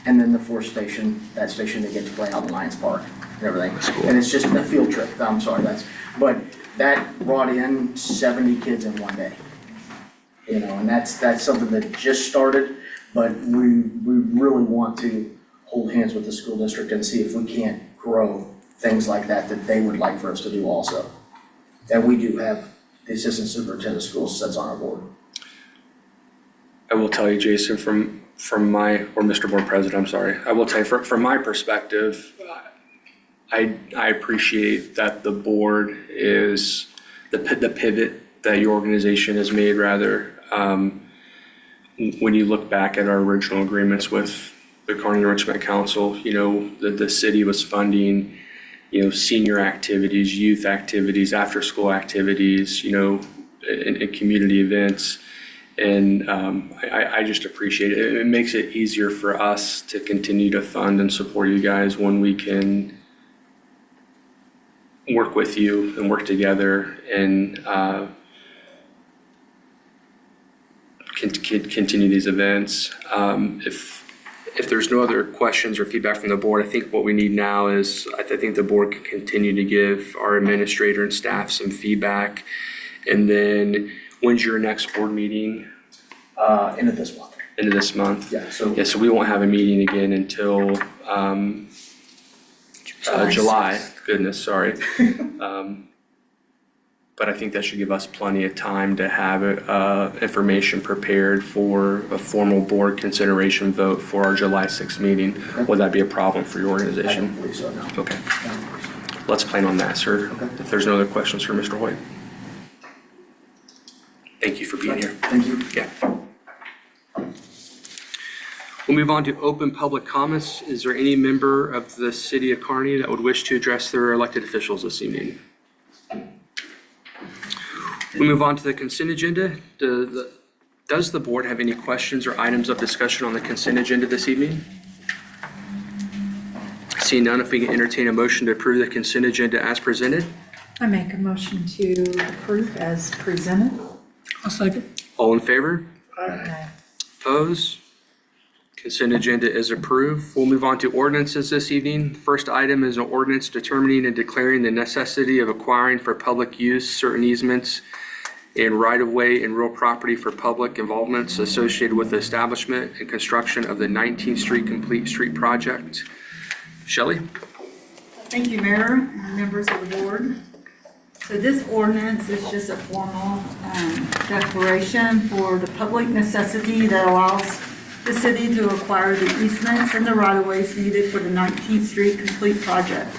And then the 4th station, that station they get to play out in Lions Park and everything. cool. And it's just a field trip, I'm sorry, but that brought in 70 kids in one day. You know, and that's something that just started, but we really want to hold hands with the school district and see if we can't grow things like that they would like for us to do also. And we do have the assistant superintendent of schools sits on our board. I will tell you, Jason, from Mr. Board President, I'm sorry. I will tell you, from my perspective, I appreciate that the board is, the pivot that your organization has made rather, when you look back at our original agreements with the Kearney Enrichment Council, you know, the city was funding, you know, senior activities, youth activities, after-school activities, you know, and community events. And I just appreciate it. It makes it easier for us to continue to fund and support you guys when we can work with you and work together and continue these events. If there's no other questions or feedback from the board, I think what we need now is, I think the board can continue to give our administrator and staff some feedback. And then, when's your next board meeting? End of this month. End of this month? Yeah, so. Yeah, so we won't have a meeting again until July. Goodness, sorry. But I think that should give us plenty of time to have information prepared for a formal board consideration vote for our July 6th meeting. Would that be a problem for your I don't organization? believe so, no. Okay, I don't believe so. let's plan on that, sir. Okay. If there's no other questions for Mr. Hoyt. Thank you for being here. Thank you. Yeah. We'll move on to open public comments. Is there any member of the city of Kearney that would wish to address their elected officials this evening? We move on to the consent agenda. Does the board have any questions or items of discussion on the consent agenda this evening? Seeing none, if we can entertain a motion to approve the consent agenda as presented. I make a motion to approve as presented. I'll second. All in favor? Aye. Opposed? Consent agenda is approved. We'll move on to ordinances this evening. The first item is an ordinance determining and declaring the necessity of acquiring for public use certain easements and right-of-way and real property for public involvements associated with the establishment and construction of the 19th Street Complete Street Project. Shelley? Thank you, Mayor and members of the board. So this ordinance is just a formal declaration for the public necessity that allows the city to acquire the easements and the right-of-ways needed for the 19th Street Complete Project.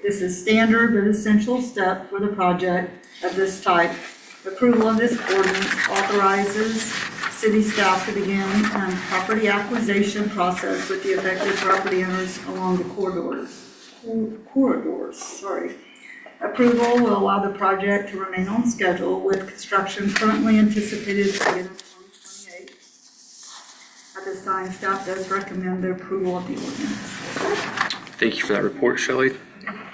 This is standard but essential step for the project of this type. Approval of this ordinance authorizes city staff to begin property acquisition process with the affected property owners along the corridors. Approval will allow the project to remain on schedule with construction currently anticipated to begin in 2028. At this time, staff does recommend the approval of the ordinance. Thank you for that report, Shelley.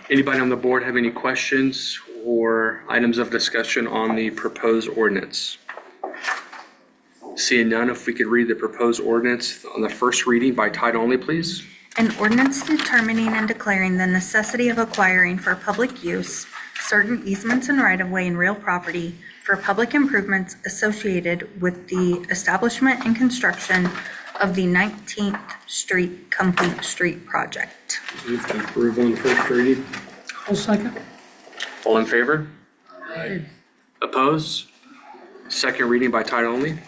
Anybody on the board have any questions or items of discussion on the proposed ordinance? Seeing none, if we could read the proposed ordinance on the first reading by title only, please. An ordinance determining and declaring the necessity of acquiring for public use certain easements and right-of-way and real property for public improvements associated with the establishment and construction of the 19th Street Complete Street Project. Move to approve on the first reading. I'll second. All in favor? Aye. Opposed? Second reading by title only.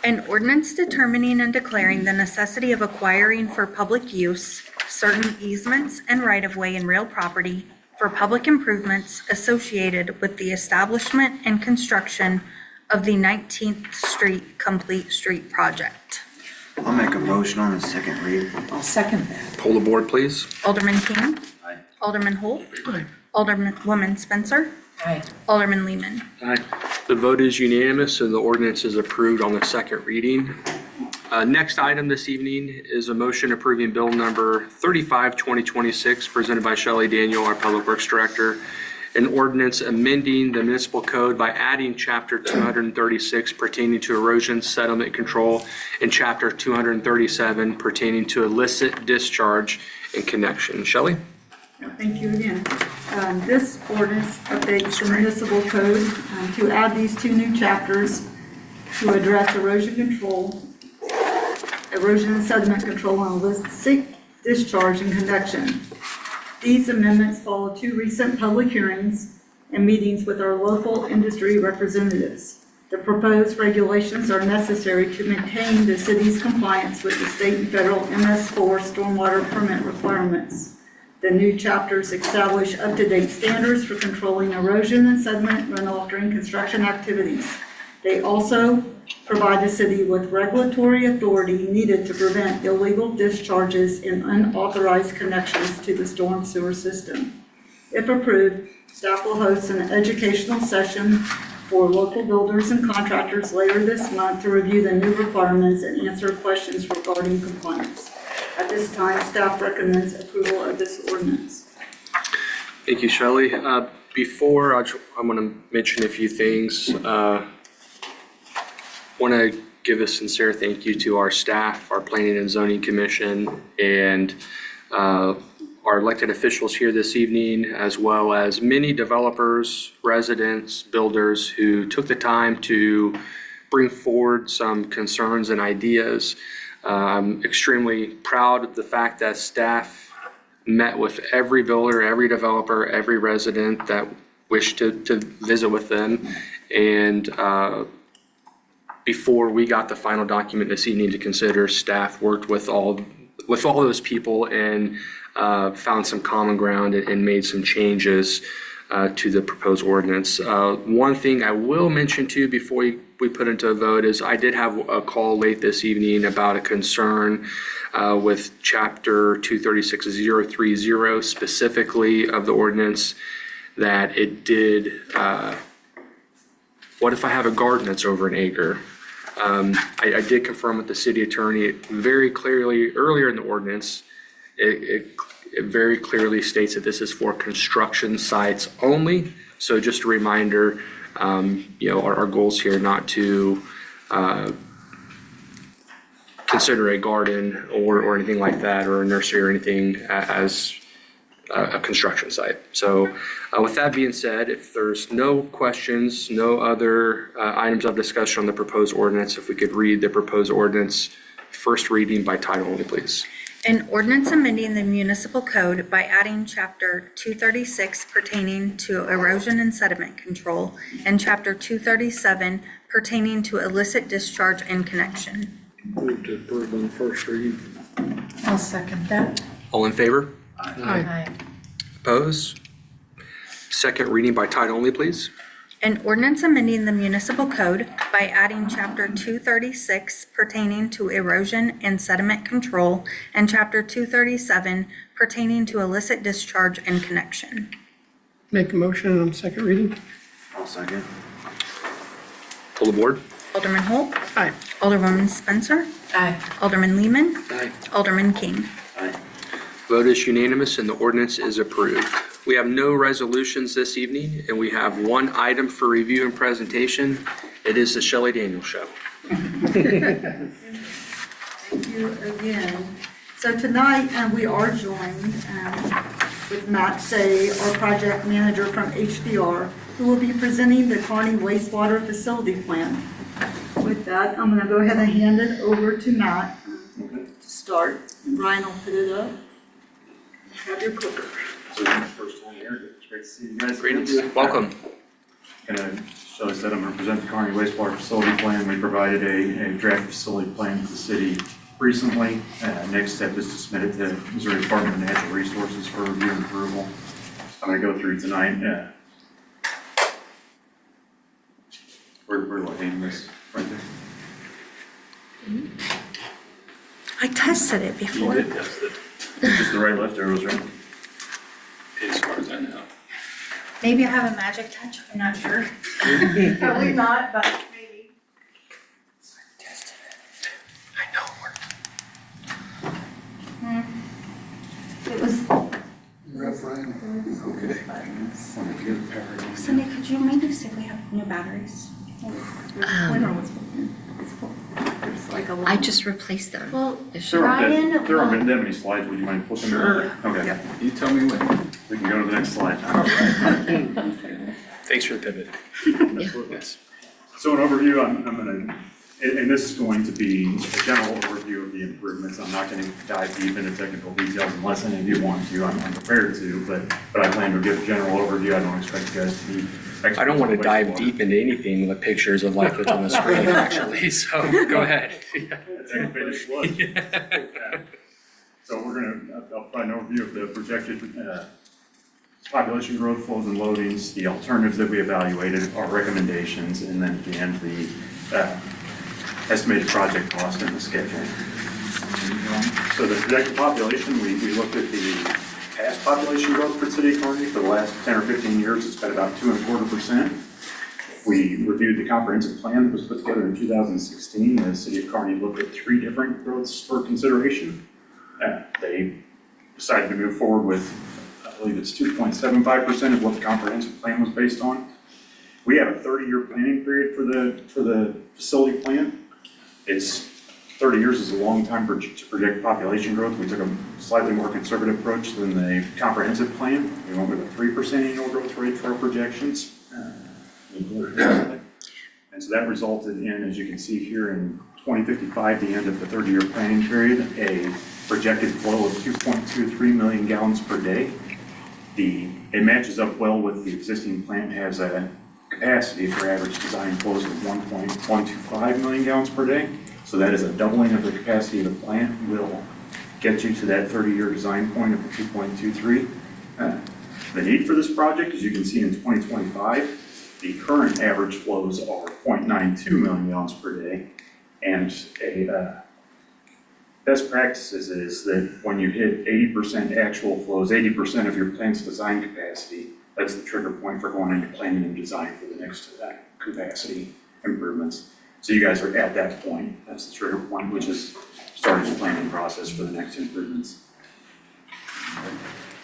An ordinance determining and declaring the necessity of acquiring for public use certain easements and right-of-way and real property for public improvements associated with the establishment and construction of the 19th Street Complete Street Project. I'll make a motion on the second read. I'll second that. Poll the board, please. Alderman King. Aye. Alderman Holt. Aye. Alderwoman Spencer. Aye. Alderman Lehman. Aye. The vote is unanimous and the ordinance is approved on the second reading. Next item this evening is a motion approving bill number 35, 2026, presented by Shelley Daniel, our Public Works Director. An ordinance amending the municipal code by adding chapter 236 pertaining to erosion settlement control and chapter 237 pertaining to illicit discharge and connection. Shelley? Thank you again. This ordinance updates the municipal code to add these two new chapters to address erosion and sediment control and illicit discharge and connection. These amendments follow two recent public hearings and meetings with our local industry representatives. The proposed regulations are necessary to maintain the city's compliance with the state and federal MS4 stormwater permit requirements. The new chapters establish up-to-date standards for controlling erosion and sediment runoff during construction activities. They also provide the city with regulatory authority needed to prevent illegal discharges and unauthorized connections to the storm sewer system. If approved, staff will host an educational session for local builders and contractors later this month to review the new requirements and answer questions regarding compliance. At this time, staff recommends approval of this ordinance. Thank you, Shelley. Before, I want to mention a few things. Want to give a sincere thank you to our staff, our Planning and Zoning Commission, and our elected officials here this evening, as well as many developers, residents, builders who took the time to bring forward some concerns and ideas. I'm extremely proud of the fact that staff met with every builder, every developer, every resident that wished to visit with them. And before we got the final document this evening to consider, staff worked with all those people and found some common ground and made some changes to the proposed ordinance. One thing I will mention too before we put into a vote is I did have a call late this evening about a concern with chapter 236030 specifically of the ordinance, that it did, what if I have a garden that's over an acre? I did confirm with the city attorney very clearly earlier in the ordinance, it very clearly states that this is for construction sites only. So just a reminder, our goals here not to consider a garden or anything like that, or a nursery or anything as a construction site. So with that being said, if there's no questions, no other items of discussion on the proposed ordinance, if we could read the proposed ordinance first reading by title only, please. An ordinance amending the municipal code by adding chapter 236 pertaining to erosion and sediment control and chapter 237 pertaining to illicit discharge and connection. Move to approve on first reading. I'll second that. All in favor? Aye. Opposed? Second reading by title only, please. An ordinance amending the municipal code by adding chapter 236 pertaining to erosion and sediment control and chapter 237 pertaining to illicit discharge and connection. Make a motion on second reading. I'll second. Pull the board. Alderman Holt, Aye. Alderwoman Spencer, Aye. Alderman Lehman, Aye. Alderman King. Aye. Vote is unanimous and the ordinance is approved. We have no resolutions this evening, and we have one item for review and presentation. It is the Shelley Daniels Show. Thank you again. So tonight, we are joined with Matt Say, our project manager from HDR, who will be presenting the Kearney wastewater facility plan. With that, I'm going to go ahead and hand it over to Matt to start. Brian will put it up. Have your clicker. So this is my first time here. It's great to see you guys. Greetings. Welcome. Shelley said, I'm going to present the Kearney wastewater facility plan. We provided a draft facility plan to the city recently. Next step is to submit it to Missouri Department of Natural Resources for review and approval. I'm going to go through tonight. Where do I hang this? Right there. I tested it You before. did test it. Just the right left arrows, right? As far as I know. Maybe I have a magic touch, I'm not sure. Probably not, but maybe. It was. Rough, Ryan? Okay. Cindy, could you maybe see if we have new batteries? Winter was. It's like a. I just replaced them. Well, There aren't Ryan, that many slides. Would you mind flipping? Sure. Okay. You tell me when. We can go to the next slide. Thanks for the pivot. Yes. So an overview, I'm gonna, and this is going to be a general overview of the improvements. I'm not gonna dive deep into technical details unless any of you want to. I'm prepared to, but I plan to give a general overview. I don't expect you guys to be experts. I don't want to on dive wastewater. deep into anything with pictures of life that's on the screen, actually, so go ahead. That's how it was. So I'll provide an overview of the projected population growth, flows and loadings, the alternatives that we evaluated, our recommendations, and then at the end, the estimated project cost and the schedule. So the projected population, we looked at the past population growth for the city of Kearney. For the last 10 or 15 years, it's been about 2.25%. We reviewed the comprehensive plan that was put together in 2016. The city of Kearney looked at 3 different growths for consideration. They decided to move forward with, I believe it's 2.75% of what the comprehensive plan was based on. We have a 30-year planning period for the facility plan. It's 30 years is a long time to predict population growth. We took a slightly more conservative approach than the comprehensive plan. We went with a 3% annual growth rate for our projections. And so that resulted in, as you can see here, in 2055, the end of the 30-year planning period, a projected flow of 2.23 million gallons per day. It matches up well with the existing plant, has a capacity for average design flows of 1.125 million gallons per day. So that is a doubling of the capacity of the plant, will get you to that 30-year design point of the 2.23. The need for this project, as you can see in 2025, the current average flows are 0.92 million gallons per day. And a best practices is that when you hit 80% actual flows, 80% of your plant's design capacity, that's the trigger point for going into planning and design for the next capacity improvements. So you guys are at that point. That's the trigger point, which is starting the planning process for the next improvements.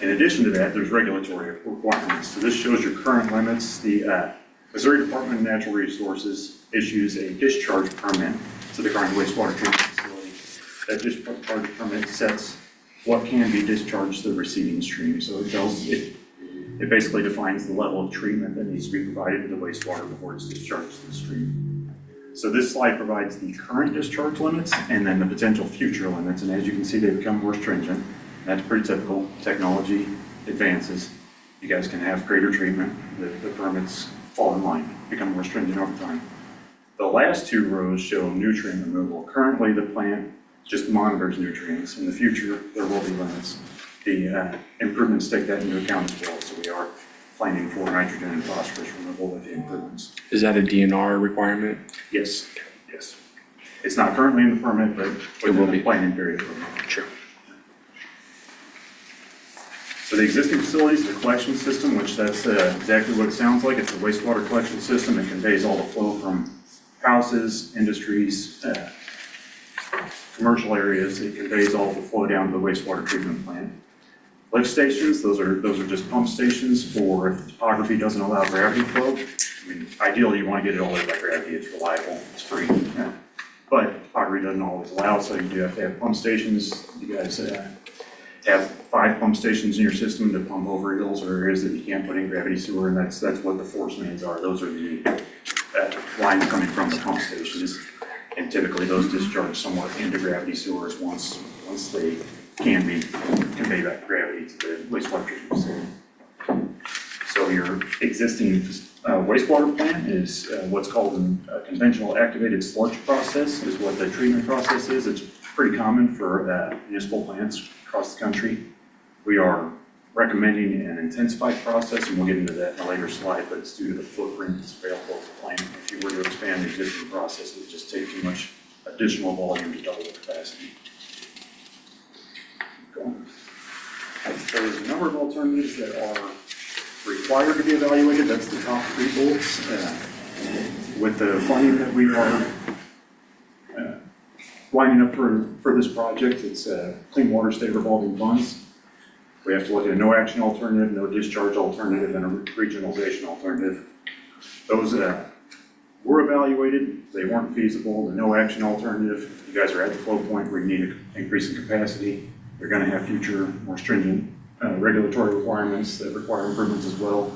In addition to that, there's regulatory requirements. So this shows your current limits. The Missouri Department of Natural Resources issues a discharge permit to the Kearney wastewater treatment facility. That discharge permit sets what can be discharged to the receiving stream. So it basically defines the level of treatment that needs to be provided to the wastewater before it's discharged to the stream. So this slide provides the current discharge limits and then the potential future limits. And as you can see, they become more stringent. That's pretty typical. Technology advances. You guys can have greater treatment. The permits fall in line, become more stringent over time. The last two rows show nutrient removal. Currently, the plant just monitors nutrients. In the future, there will be limits. The improvements take that into account as well. So we are planning for nitrogen and phosphorus removal with the improvements. Is that a DNR requirement? Yes, yes. It's not currently in the permit, but It will within be. the planning period. Sure. So the existing facility is the collection system, which that's exactly what it sounds like. It's a wastewater collection system that conveys all the flow from houses, industries, commercial areas. It conveys all the flow down to the wastewater treatment plant. Lift stations, those are just pump stations for if the topography doesn't allow gravity flow. I mean, ideally, you want to get it all the way by gravity. It's reliable, it's free. But topography doesn't always allow, so you do have to have pump stations. You guys have 5 pump stations in your system to pump over hills or areas that you can't put in gravity sewer, and that's what the force mains are. Those are the lines coming from the pump stations. And typically those discharge somewhat into gravity sewers once they can be conveyed back gravity to the wastewater treatment facility. So your existing wastewater plant is what's called a conventional activated sludge process is what the treatment process is. It's pretty common for municipal plants across the country. We are recommending an intensified process, and we'll get into that in a later slide, but it's due to the footprint that's available at the plant. If you were to expand the existing process, it would just take too much additional volume to double the capacity. So there's a number of alternatives that are required to be evaluated. That's the top 3 bullets. With the funding that we are lining up for this project, it's Clean Water State Revolving Funds. We have to look at a no action alternative, no discharge alternative, and a regionalization alternative. Those were evaluated, they weren't feasible. The no action alternative, you guys are at the flow point where you need an increase in capacity. You're gonna have future more stringent regulatory requirements that require improvements as well.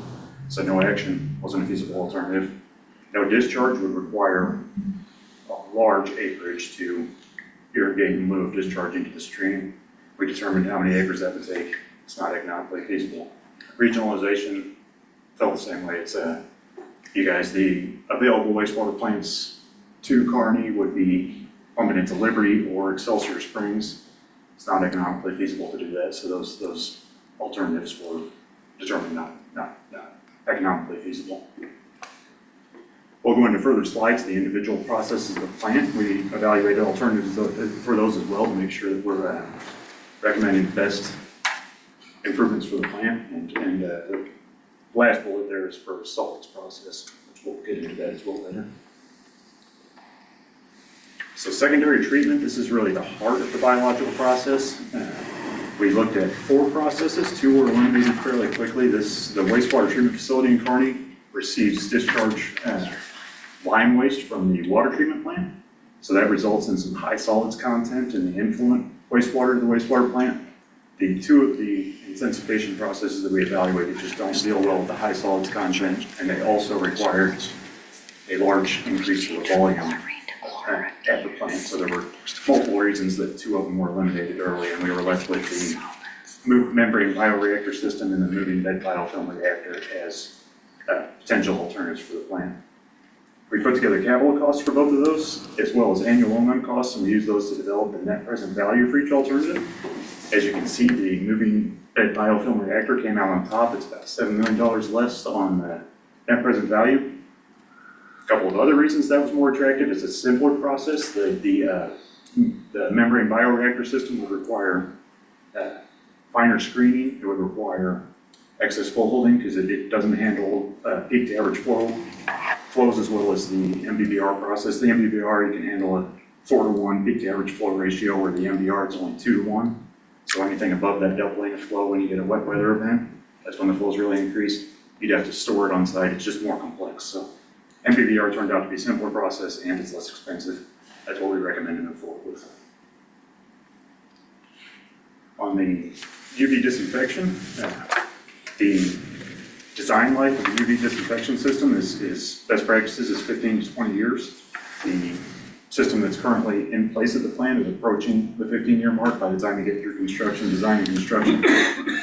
So no action wasn't a feasible alternative. No discharge would require a large acreage to irrigate in lieu of discharging to the stream. We determined how many acres that would take. It's not economically feasible. Regionalization felt the same way. It's you guys, the available wastewater plants to Kearney would be pumping into Liberty or Excelsior Springs. It's not economically feasible to do that, so those alternatives were determined not economically feasible. We'll go into further slides, the individual processes of the plant. We evaluated alternatives for those as well to make sure that we're recommending the best improvements for the plant. And the last bullet there is for solids process, which we'll get into that as well later. So secondary treatment, this is really the heart of the biological process. We looked at 4 processes, 2 were eliminated fairly quickly. The wastewater treatment facility in Kearney receives discharge lime waste from the water treatment plant. So that results in some high solids content in the influent wastewater to the wastewater plant. The 2 of the intensification processes that we evaluated just don't deal well with the high solids content, and they also required a large increase in the volume at the plant. So there were multiple reasons that 2 of them were eliminated early, and we were left with the membrane bioreactor system and the moving bed biofilm reactor as potential alternatives for the plant. We put together capital costs for both of those, as well as annual O&M costs, and we use those to develop the net present value for each alternative. As you can see, the moving bed biofilm reactor came out on top. It's about $7 million less on the net present value. A couple of other reasons that was more attractive is a simpler process. The membrane bioreactor system would require finer screening. It would require excess flow holding because it doesn't handle peak to average flows as well as the MBBR process. The MBBR, you can handle a 4-to-1 peak to average flow ratio, where the MBR is only 2-to-1. So anything above that doubling of flow when you get a wet weather event, that's when the flows really increase. You'd have to store it on site. It's just more complex. So MBBR turned out to be a simpler process and it's less expensive. That's what we recommend to move forward with. On the UV disinfection, the design life of the UV disinfection system is best practices is 15 to 20 years. The system that's currently in place at the plant is approaching the 15-year mark. By the time you get through construction, design and construction, to the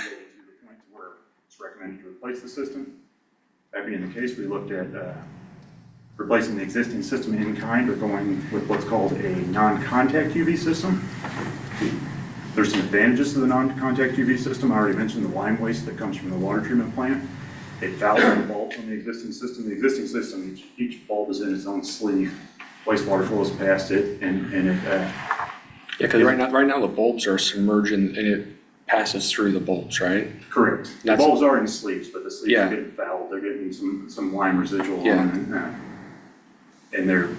point where it's recommended to replace the system. That being the case, we looked at replacing the existing system in kind or going with what's called a non-contact UV system. There's some advantages to the non-contact UV system. I already mentioned the lime waste that comes from the water treatment plant. It fouls the bulbs on the existing system. The existing system, each bulb is in its own sleeve. Wastewater flows past it, and it. Yeah, because right now the bulbs are submerged and it passes through the bulbs, right? Correct. The bulbs are in sleeves, but the sleeves are getting fouled. They're getting some lime residual on them. And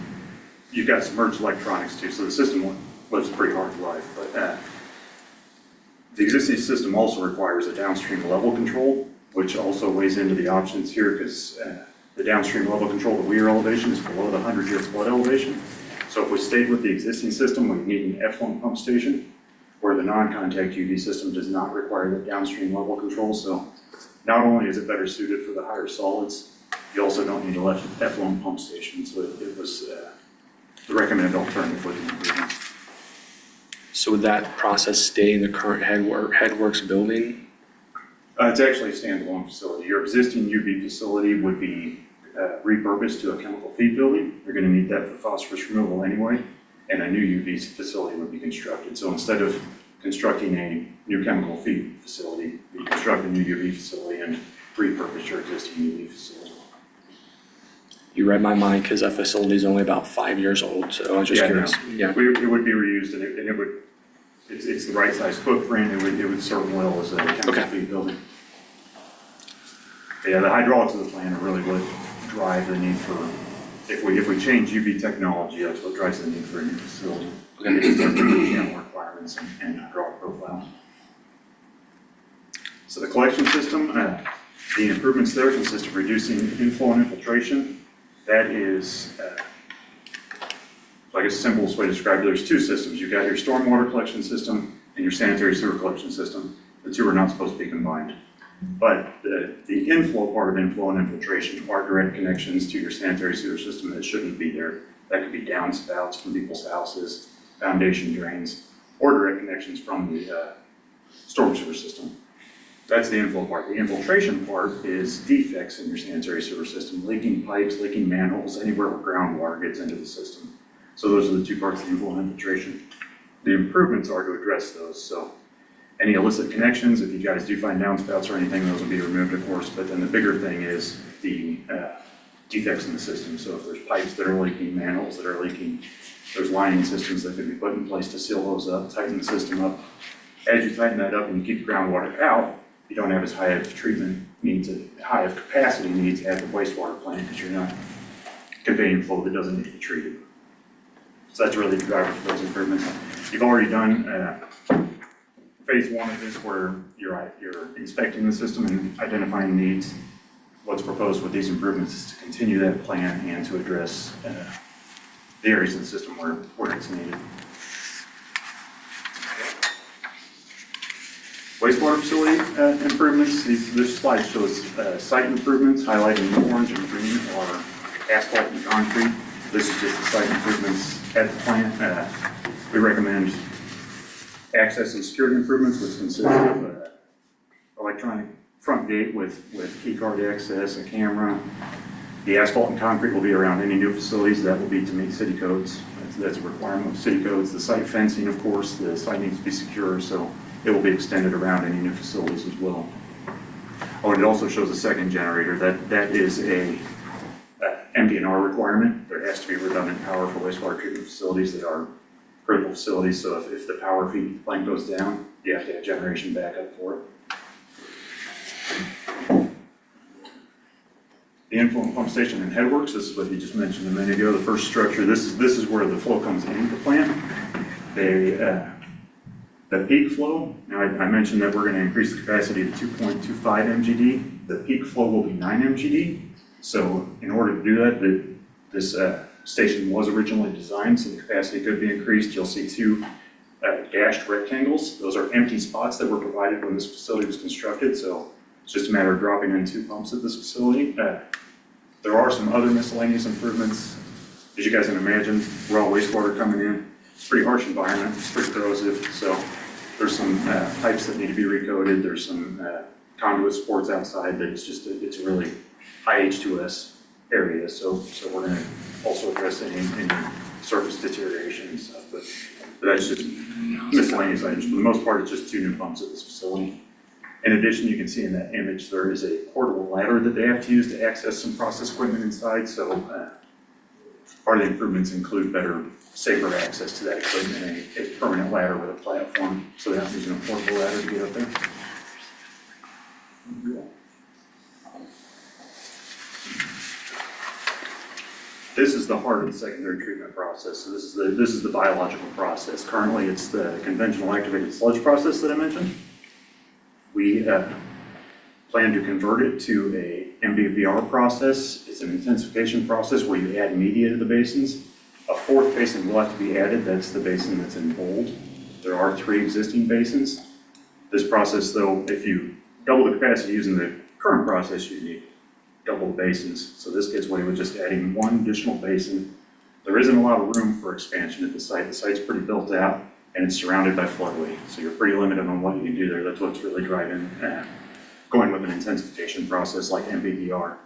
you've got submerged electronics too, so the system lives a pretty hard life. But the existing system also requires a downstream level control, which also weighs into the options here because the downstream level control, the weir elevation, is below the 100-year flood elevation. So if we stayed with the existing system, we need an effluent pump station, where the non-contact UV system does not require the downstream level control. So not only is it better suited for the higher solids, you also don't need an effluent pump station. So it was the recommended alternative with the improvements. So would that process stay in the current Headworks building? It's actually a standalone facility. Your existing UV facility would be repurposed to a chemical feed building. You're going to need that for phosphorus removal anyway, and a new UV facility would be constructed. So instead of constructing a new chemical feed facility, you construct a new UV facility and repurpose your existing UV facility. You read my mind because that facility is only about 5 years old, so I was just curious. Yeah, it would be reused, and it would. It's the right size footprint. It would serve well as a chemical feed building. But yeah, the hydraulics of the plant are really what drive the need for. If we change UV technology, that's what drives the need for a new facility. It just doesn't meet channel requirements and hydraulic profile. So the collection system, the improvements there consist of reducing inflow and infiltration. That is. I guess the simplest way to describe it, there's two systems. You've got your stormwater collection system and your sanitary sewer collection system. The two are not supposed to be combined. But the inflow part of inflow and infiltration are direct connections to your sanitary sewer system that shouldn't be there. That could be downspouts from people's houses, foundation drains, or direct connections from the storm sewer system. That's the inflow part. The infiltration part is defects in your sanitary sewer system, leaking pipes, leaking manholes, anywhere where groundwater gets into the system. So those are the two parts of the inflow and infiltration. The improvements are to address those. So any illicit connections, if you guys do find downspouts or anything, those will be removed, of course. But then the bigger thing is the defects in the system. So if there's pipes that are leaking, manholes that are leaking, there's lining systems that could be put in place to seal those up, tighten the system up. As you tighten that up and you keep the groundwater out, you don't have as high of treatment needs, high of capacity needs at the wastewater plant because you're not conveying flow that doesn't need to be treated. So that's really the driver for those improvements. You've already done phase one of this where you're inspecting the system and identifying needs. What's proposed with these improvements is to continue that plan and to address the areas of the system where it's needed. Wastewater facility improvements. This slide shows site improvements highlighting in orange and green are asphalt and concrete. This is just the site improvements at the plant. We recommend access and security improvements, which consist of electronic front gate with key card access, a camera. The asphalt and concrete will be around any new facilities. That will be to meet city codes. That's a requirement of city codes. The site fencing, of course, the site needs to be secure, so it will be extended around any new facilities as well. Oh, and it also shows a second generator. That is a MDNR requirement. There has to be redundant power for wastewater treatment facilities. They are critical facilities, so if the power feed line goes down, you have to have generation backup for it. The influent pump station and headworks, this is what you just mentioned a minute ago, the first structure, this is where the flow comes into the plant. The peak flow, now I mentioned that we're gonna increase the capacity to 2.25 MGD. The peak flow will be 9 MGD. So in order to do that, this station was originally designed, so the capacity could be increased. You'll see two dashed rectangles. Those are empty spots that were provided when this facility was constructed, so it's just a matter of dropping in 2 pumps at this facility. There are some other miscellaneous improvements. As you guys can imagine, raw wastewater coming in. It's a pretty harsh environment, it's pretty corrosive, so there's some pipes that need to be recoated. There's some conduit supports outside that it's a really high H2S area, so we're gonna also address any surface deterioration and stuff, but that's just miscellaneous items. For the most part, it's just 2 new pumps at this facility. In addition, you can see in that image, there is a portable ladder that they have to use to access some process equipment inside, so part of the improvements include better, safer access to that equipment, a permanent ladder with a platform, so they're not using a portable ladder to get up there. This is the heart of the secondary treatment process. So this is the biological process. Currently, it's the conventional activated sludge process that I mentioned. We plan to convert it to a MBVR process. It's an intensification process where you add media to the basins. A 4th basin will have to be added. That's the basin that's in bold. There are 3 existing basins. This process, though, if you double the capacity using the current process, you need double the basins. So this gets away with just adding 1 additional basin. There isn't a lot of room for expansion at the site. The site's pretty built out and it's surrounded by floodway. So you're pretty limited on what you can do there. That's what's really driving going with an intensification process like MBVR.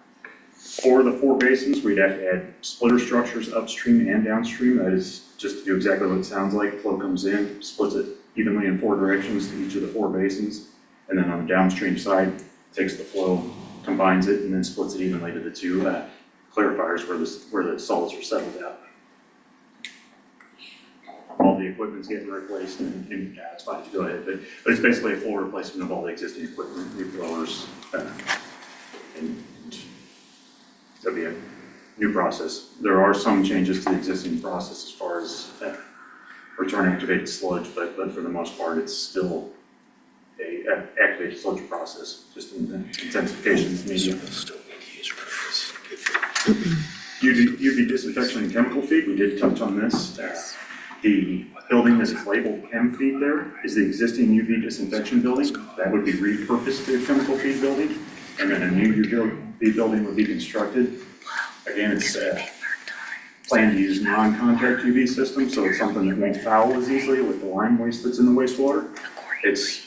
For the 4 basins, we'd have to add splitter structures upstream and downstream. That is just to do exactly what it sounds like. Flow comes in, splits it evenly in 4 directions to each of the 4 basins. And then on the downstream side, takes the flow, combines it, and then splits it evenly to the 2 clarifiers where the solids are settled out. All the equipment's getting replaced, and yeah, it's fine to go ahead, but it's basically a full replacement of all the existing equipment, new blowers, and it'll be a new process. There are some changes to the existing process as far as return activated sludge, but for the most part, it's still a activated sludge process, just in the intensification of media. UV disinfection and chemical feed, we did touch on this. The building that is labeled chem feed there is the existing UV disinfection building. That would be repurposed to a chemical feed building, and then a new UV building would be constructed. Again, it's planned to use non-contact UV system, so it's something that won't foul as easily with the lime waste that's in the wastewater. It's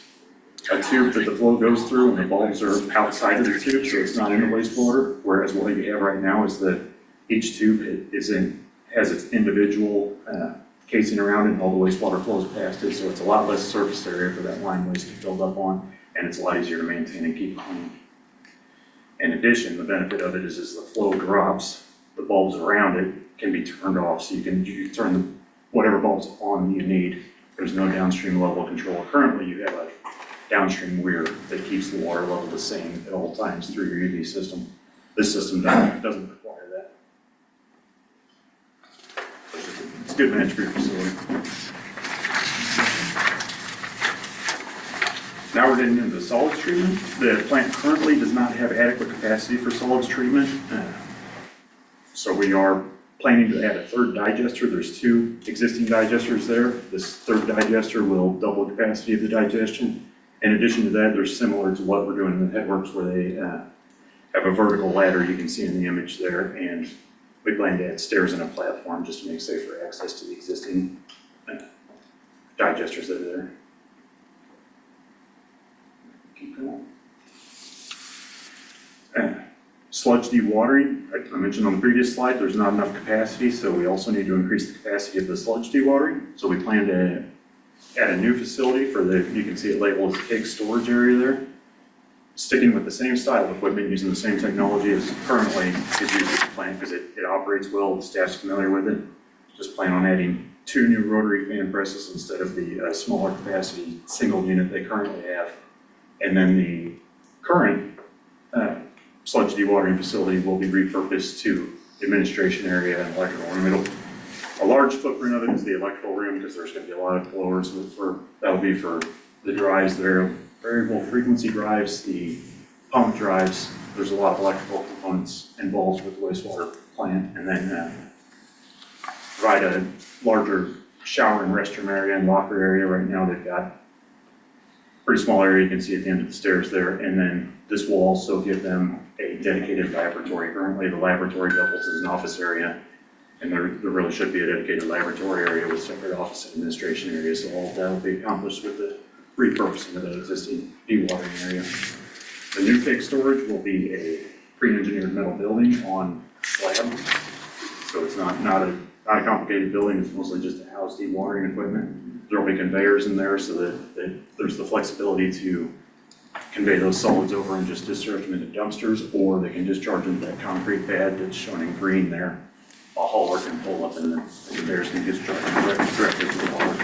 a tube that the flow goes through, and the bulbs are outside of the tube, so it's not in the wastewater. Whereas what you have right now is that each tube has its individual casing around it, and all the wastewater flows past it, so it's a lot less surface area for that lime waste to build up on, and it's a lot easier to maintain and keep clean. In addition, the benefit of it is as the flow drops, the bulbs around it can be turned off, so you can turn whatever bulbs on you need. There's no downstream level control. Currently, you have a downstream weir that keeps the water level the same at all times through your UV system. This system doesn't require that. It's a good match for your facility. Now we're getting into solids treatment. The plant currently does not have adequate capacity for solids treatment. So we are planning to add a 3rd digester. There's 2 existing digesters there. This 3rd digester will double the capacity of the digestion. In addition to that, they're similar to what we're doing in the headworks, where they have a vertical ladder you can see in the image there, and we plan to add stairs and a platform just to make safer access to the existing digesters that are there. Keep going. Sludge dewatering, I mentioned on the previous slide, there's not enough capacity, so we also need to increase the capacity of the sludge dewatering. So we plan to add a new facility for you can see it labeled as cake storage area there. Sticking with the same style of equipment, using the same technology as currently is used at the plant because it operates well, the staff's familiar with it. Just plan on adding 2 new rotary fan presses instead of the smaller capacity single unit they currently have. And then the current sludge dewatering facility will be repurposed to administration area and electrical room. A large footprint of it is the electrical room because there's going to be a lot of blowers that'll be for the drives, the variable frequency drives, the pump drives. There's a lot of electrical components involved with the wastewater plant, and then provide a larger shower and restroom area and locker area. Right now they've got a pretty small area you can see at the end of the stairs there, and then this will also give them a dedicated laboratory. Currently the laboratory doubles as an office area, and there really should be a dedicated laboratory area with separate office and administration areas. So all of that will be accomplished with the repurposing of the existing dewatering area. The new cake storage will be a pre-engineered metal building on slab. So it's not a complicated building, it's mostly just to house dewatering equipment. There'll be conveyors in there so that there's the flexibility to convey those solids over and just discharge them into dumpsters, or they can discharge them into that concrete pad that's shown in green there. A hauler can pull up and the conveyors can discharge directly to the hauler.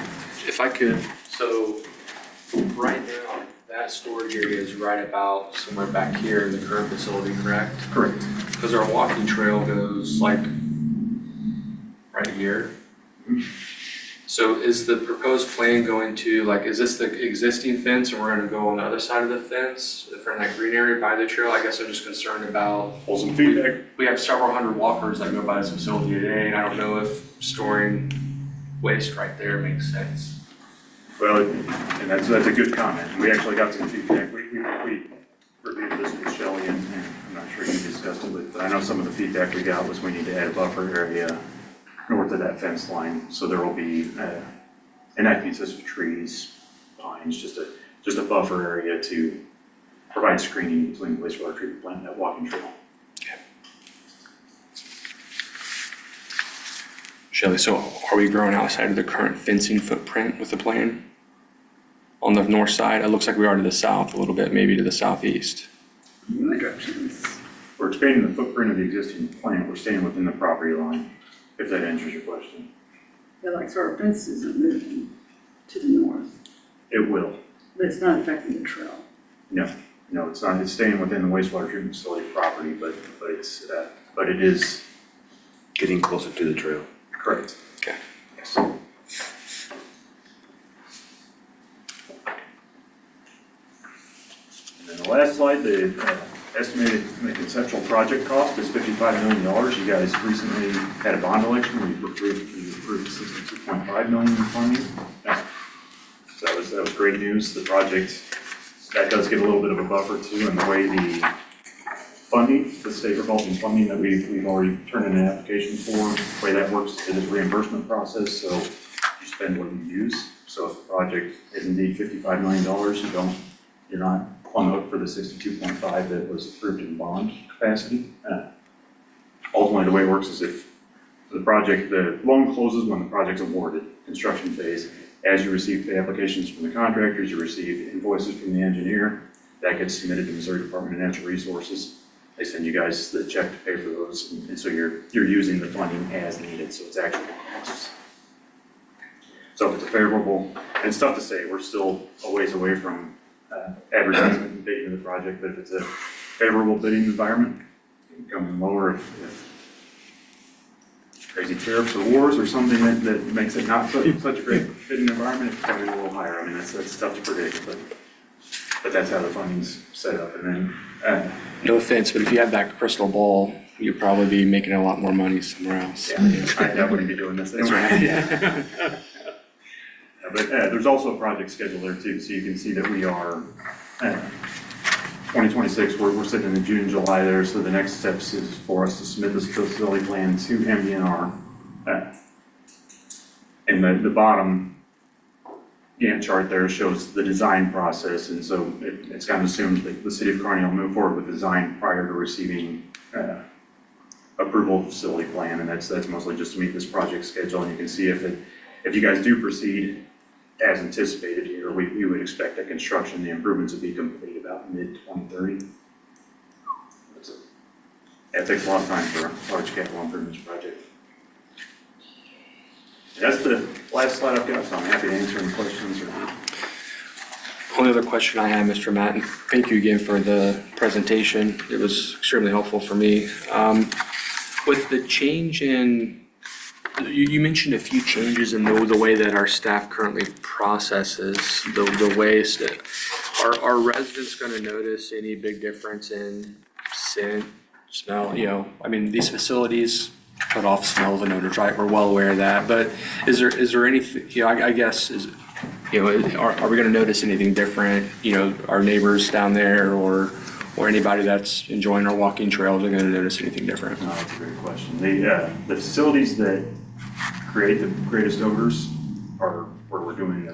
If I could, so right now, that storage area is right about somewhere back here in the current facility, correct? Correct. Because our walking trail goes like right here. So is the proposed plan going to, like, is this the existing fence and we're gonna go on the other side of the fence in front of that green area by the trail? I guess I'm just concerned about, Well, some feedback. we have several hundred walkers that go by this facility today, and I don't know if storing waste right there makes sense. Well, and that's a good comment. We actually got some feedback. We reviewed this with Shelley, and I'm not sure you discussed it, but I know some of the feedback we got was we need to add a buffer area north of that fence line. So there will be an active consist of trees, pines, just a buffer area to provide screening between the wastewater treatment plant and that walking trail. Shelley, so are we growing outside of the current fencing footprint with the plan? On the north side, it looks like we are to the south a little bit, maybe to the southeast. My directions. We're expanding the footprint of the existing plant. We're staying within the property line, if that answers your question. Yeah, like, so our fence isn't moving to the north, It will. but it's not affecting the trail. No, it's not. It's staying within the wastewater treatment facility property, but it is Getting closer to the trail. correct. Okay. Yes. And then the last slide, the estimated conceptual project cost is $55 million. You guys recently had a bond election where you approved $62.5 million in funding. So that was great news. The project, that does get a little bit of a buffer too, and the way the funding, the state revolving funding that we've already turned in an application for, the way that works, it is a reimbursement process, so you spend what you use. So if the project is indeed $55 million, you're not on the hook for the 62.5 that was approved in bond capacity. Ultimately, the way it works is if the loan closes when the project's awarded, construction phase. As you receive the applications from the contractors, you receive invoices from the engineer, that gets submitted to Missouri Department of Natural Resources. They send you guys the check to pay for those, and so you're using the funding as needed, so it's actual costs. So if it's a favorable, and it's tough to say, we're still a ways away from advertisement and bidding of the project, but if it's a favorable bidding environment, it can come in lower if crazy tariffs or wars or something that makes it not such a great bidding environment, it can come in a little higher. I mean, that's tough to predict, but that's how the funding's set up. And then, No offense, but if you had that crystal ball, you'd probably be making a lot more money somewhere else. I wouldn't be doing this anyway. But there's also a project schedule there too, so you can see that we are 2026, we're sitting in June, July there, so the next steps is for us to submit this facility plan to MDNR. And the bottom Gantt chart there shows the design process, and so it's kind of assumed that the city of Kearney will move forward with design prior to receiving approval of the facility plan, and that's mostly just to meet this project schedule. And you can see if you guys do proceed, as anticipated here, we would expect that construction, the improvements would be complete about mid-2030. That takes a lot of time for a large capital improvements project. That's the last slide I've got, so I'm happy to answer any questions or. Only other question I have, Mr. Matt, and thank you again for the presentation. It was extremely helpful for me. With the change in, you mentioned a few changes in the way that our staff currently processes the waste. Are residents going to notice any big difference in scent, smell? I mean, these facilities put off smells and odors, right? We're well aware of that. But is there anything? I guess are we going to notice anything different? Our neighbors down there or anybody that's enjoying our walking trails are going to notice anything different? No, that's a great question. The facilities that create the greatest odors are where we're doing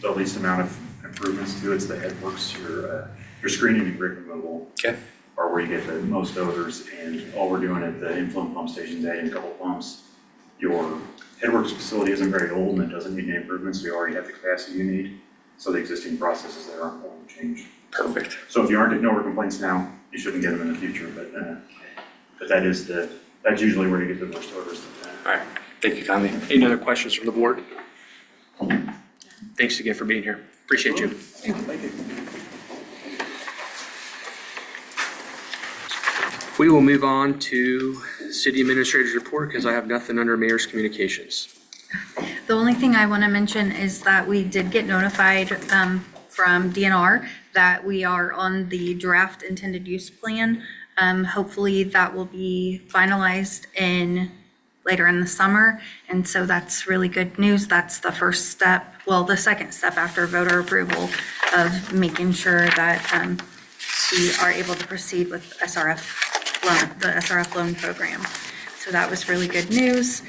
the least amount of improvements to. It's the headworks, your screening and grit removal. Okay. Are where you get the most odors, and all we're doing at the influent pump stations, adding a couple pumps. Your headworks facility isn't very old and it doesn't need any improvements. We already have the capacity you need. So the existing processes there aren't going to change. Perfect. So if you aren't getting over complaints now, you shouldn't get them in the future, but that's usually where you get the worst odors. All right. Thank you kindly. Any other questions from the board? Thanks again for being here. Appreciate you. Thank you. We will move on to city administrator's report because I have nothing under mayor's communications. The only thing I want to mention is that we did get notified from DNR that we are on the draft intended use plan. Hopefully that will be finalized later in the summer. And so that's really good news. That's the first step, the second step after voter approval of making sure that we are able to proceed with the SRF loan program. So that was really good news.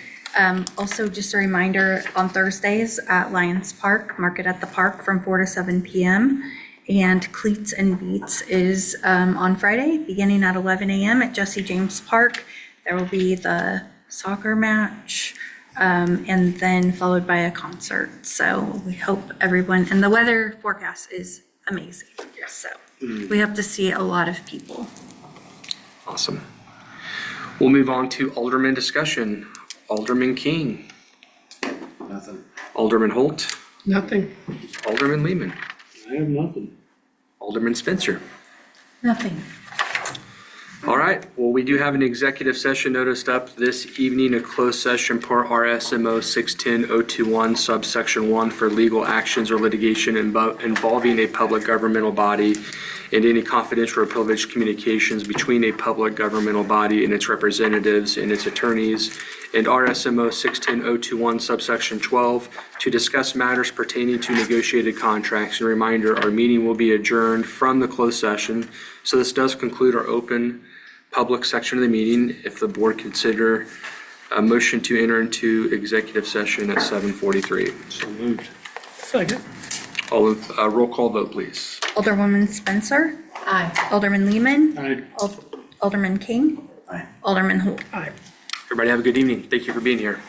Also, just a reminder, on Thursdays at Lions Park, Market at the Park from 4 to 7 p.m. And Cleats and Beats is on Friday, beginning at 11 a.m. at Jesse James Park. There will be the soccer match, and then followed by a concert. So we hope everyone, and the weather forecast is amazing. So we hope to see a lot of people. Awesome. We'll move on to Alderman discussion. Alderman King. Nothing. Alderman Holt. Nothing. Alderman Lehman. I have nothing. Alderman Spencer. Nothing. All right, well, we do have an executive session noticed up this evening, a closed session per RSMO 610-021 subsection 1 for legal actions or litigation involving a public governmental body and any confidential or privileged communications between a public governmental body and its representatives and its attorneys, and RSMO 610-021 subsection 12 to discuss matters pertaining to negotiated contracts. And a reminder, our meeting will be adjourned from the closed session. So this does conclude our open public section of the meeting. If the board consider a motion to enter into executive session at 7:43. So moved. Second. Roll call vote, please. Alderwoman Spencer, Aye. Alderman Lehman, Aye. Alderman King, Aye. Alderman Holt. Aye. Everybody have a good evening. Thank you for being here.